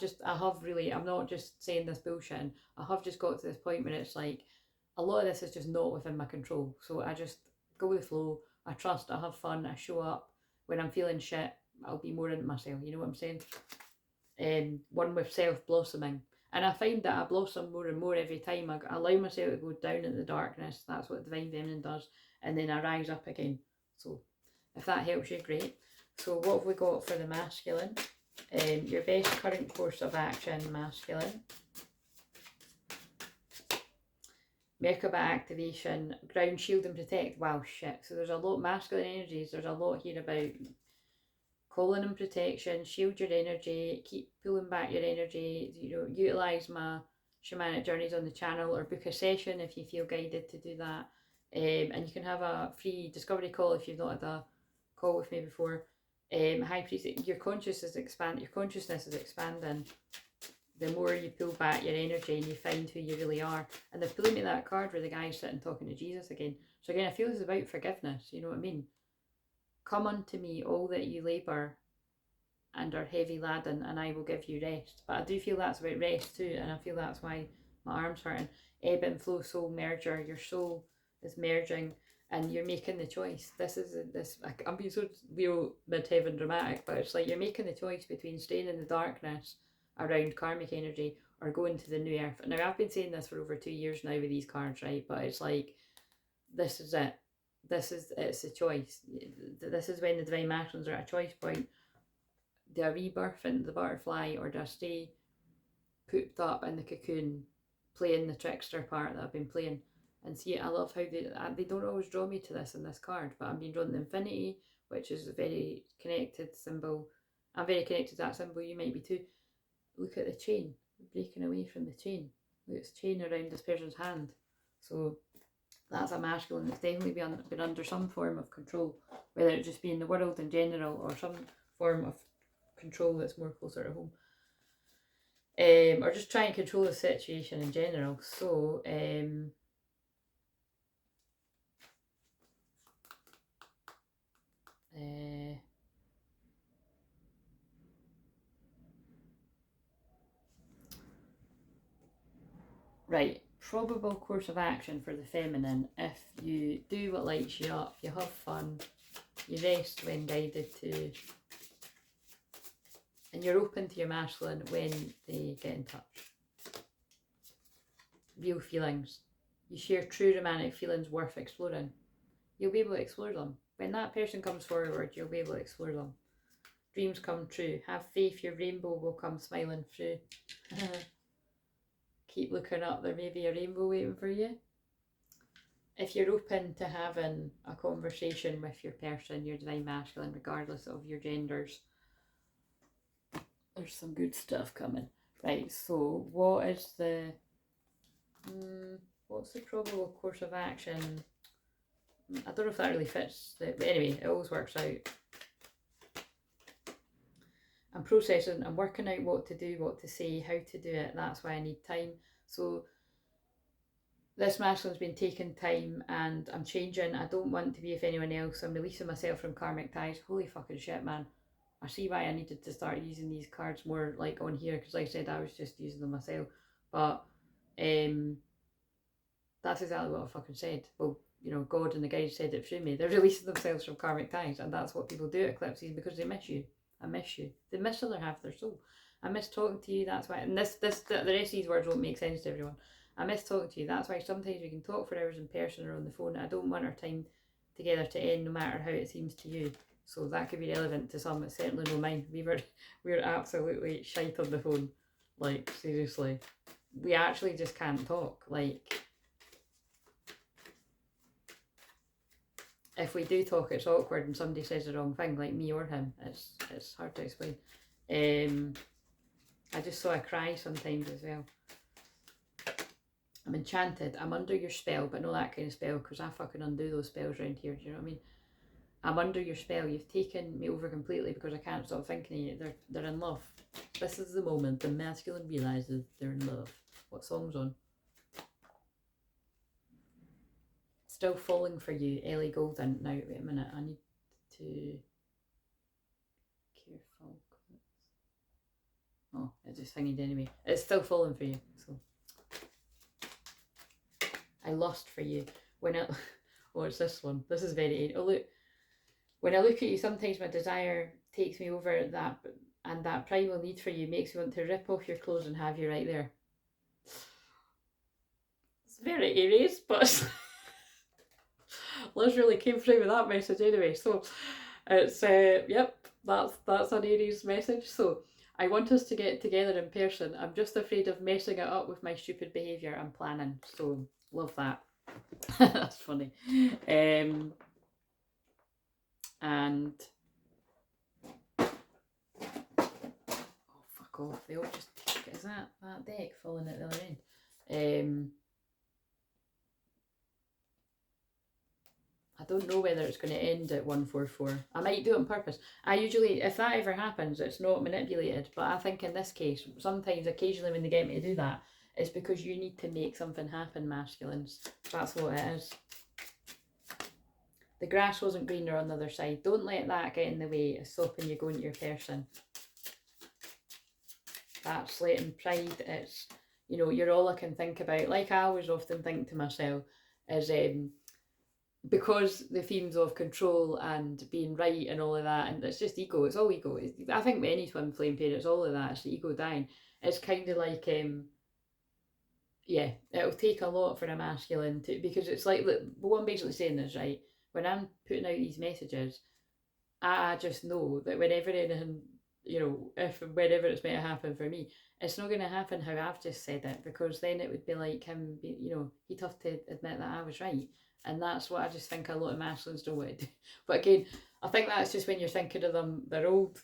not just saying this bullshit. I have just got to this point where it's like, a lot of this is just not within my control. So I just go with the flow. I trust, I have fun, I show up. When I'm feeling shit, I'll be more into myself. You know what I'm saying? One with self-blossoming. And I find that I blossom more and more every time. I allow myself to go down into the darkness. That's what Divine Feminine does. And then I rise up again. So if that helps you, great. So what have we got for the masculine? Your best current course of action, masculine. Merkaba activation, ground, shield and protect. Wow, shit. So there's a lot, masculine energies, there's a lot here about calling and protection, shield your energy, keep pulling back your energy, you know, utilise my shamanic journeys on the channel, or book a session if you feel guided to do that. And you can have a free discovery call if you've not had a call with me before. High Priest, your consciousness is expanding. The more you pull back your energy and you find who you really are. And they're pulling me that card where the guy's sitting talking to Jesus again. So again, I feel it's about forgiveness, you know what I mean? Come unto me, all that you labour and are heavy laden, and I will give you rest. But I do feel that's about rest too, and I feel that's why my arm's hurting. Ebb and flow soul merger. Your soul is merging and you're making the choice. I'm being so Leo mid-heaven dramatic, but it's like you're making the choice between staying in the darkness around karmic energy or going to the new earth. Now, I've been saying this for over 2 years now with these cards, right? But it's like, this is it. It's a choice. This is when the divine masculines are at a choice point. Do I rebirth into the butterfly, or do I stay pooped up in the cocoon, playing the trickster part that I've been playing? And see, I love how they don't always draw me to this in this card, but I'm being drawn to infinity, which is a very connected symbol. I'm very connected to that symbol, you might be too. Look at the chain, breaking away from the chain. It's chain around this person's hand. So that's a masculine that's definitely been under some form of control, whether it just be in the world in general or some form of control that's more closer to home. Or just try and control the situation in general. So right, probable course of action for the feminine: if you do what lights you up, you have fun, you rest when guided to, and you're open to your masculine when they get in touch. Real feelings. You share true romantic feelings worth exploring. You'll be able to explore them. When that person comes forward, you'll be able to explore them. Dreams come true. Have faith your rainbow will come smiling through. Keep looking up, there may be a rainbow waiting for you. If you're open to having a conversation with your person, your divine masculine, regardless of your genders, there's some good stuff coming. Right, so what is the what's the probable course of action? I don't know if that really fits, but anyway, it always works out. I'm processing, I'm working out what to do, what to say, how to do it. That's why I need time. So this masculine's been taking time, and I'm changing. I don't want to be with anyone else. I'm releasing myself from karmic ties. Holy fucking shit, man. I see why I needed to start using these cards more like on here, because like I said, I was just using them myself. But that's exactly what I fucking said. Well, you know, God and the guides said it through me. They're releasing themselves from karmic ties, and that's what people do at eclipses, because they miss you. I miss you. They miss the other half of their soul. I miss talking to you, that's why. And the rest of these words won't make sense to everyone. I miss talking to you, that's why sometimes we can talk for hours in person or on the phone. I don't want our time together to end, no matter how it seems to you. So that could be relevant to some, it's certainly no mine. We're absolutely shite on the phone. Like, seriously. We actually just can't talk. Like, if we do talk, it's awkward and somebody says the wrong thing, like me or him. It's hard to explain. I just saw a cry sometimes as well. I'm enchanted. I'm under your spell, but not that kind of spell, because I fucking undo those spells around here. Do you know what I mean? I'm under your spell. You've taken me over completely because I can't stop thinking of you. They're in love. This is the moment the masculine realizes they're in love. What song's on? Still falling for you, Ellie Goulding. Now, wait a minute, I need to... Careful. Oh, it just thingied anyway. It's still falling for you, so... I lust for you. When I... Oh, it's this one. This is very... Oh, look. When I look at you, sometimes my desire takes me over that, and that primal need for you makes me want to rip off your clothes and have you right there. It's very Aries, but... Liz really came through with that message anyway. So it's yep, that's an Aries message. So I want us to get together in person. I'm just afraid of messing it up with my stupid behaviour I'm planning. So love that. That's funny. And oh, fuck off. They all just... Is that deck falling at the other end? I don't know whether it's going to end at 144. I might do it on purpose. I usually, if that ever happens, it's not manipulated. But I think in this case, sometimes, occasionally when they get me to do that, it's because you need to make something happen, masculines. That's what it is. The grass wasn't greener on the other side. Don't let that get in the way of stopping you going to your person. That's letting pride, it's, you know, you're all I can think about. Like I always often think to myself, is because the themes of control and being right and all of that, and it's just ego, it's all ego. I think with any twin flame pair, it's all of that, it's the ego dying. It's kind of like, yeah, it'll take a lot for a masculine to, because it's like, what I'm basically saying is, right, when I'm putting out these messages, I just know that whenever anything, you know, if whenever it's meant to happen for me, it's not going to happen how I've just said it, because then it would be like him, you know, he'd have to admit that I was right. And that's what I just think a lot of masculines don't want to do. But again, I think that's just when you're thinking of them, their old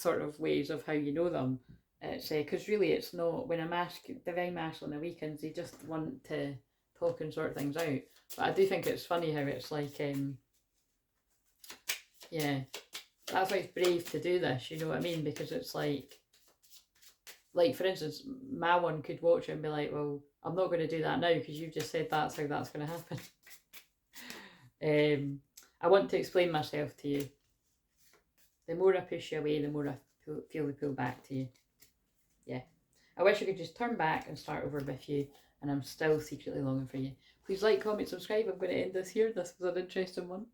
sort of ways of how you know them. It's because really it's not, when a divine masculine awakens, they just want to talk and sort things out. But I do think it's funny how it's like, yeah, that's why it's brave to do this, you know what I mean? Because it's like for instance, my one could watch it and be like, well, I'm not going to do that now because you've just said that's how that's going to happen. I want to explain myself to you. The more I push you away, the more I feel the pull back to you. Yeah. I wish I could just turn back and start over with you, and I'm still secretly longing for you. Please like, comment, subscribe. I'm going to end this here. This was an interesting one.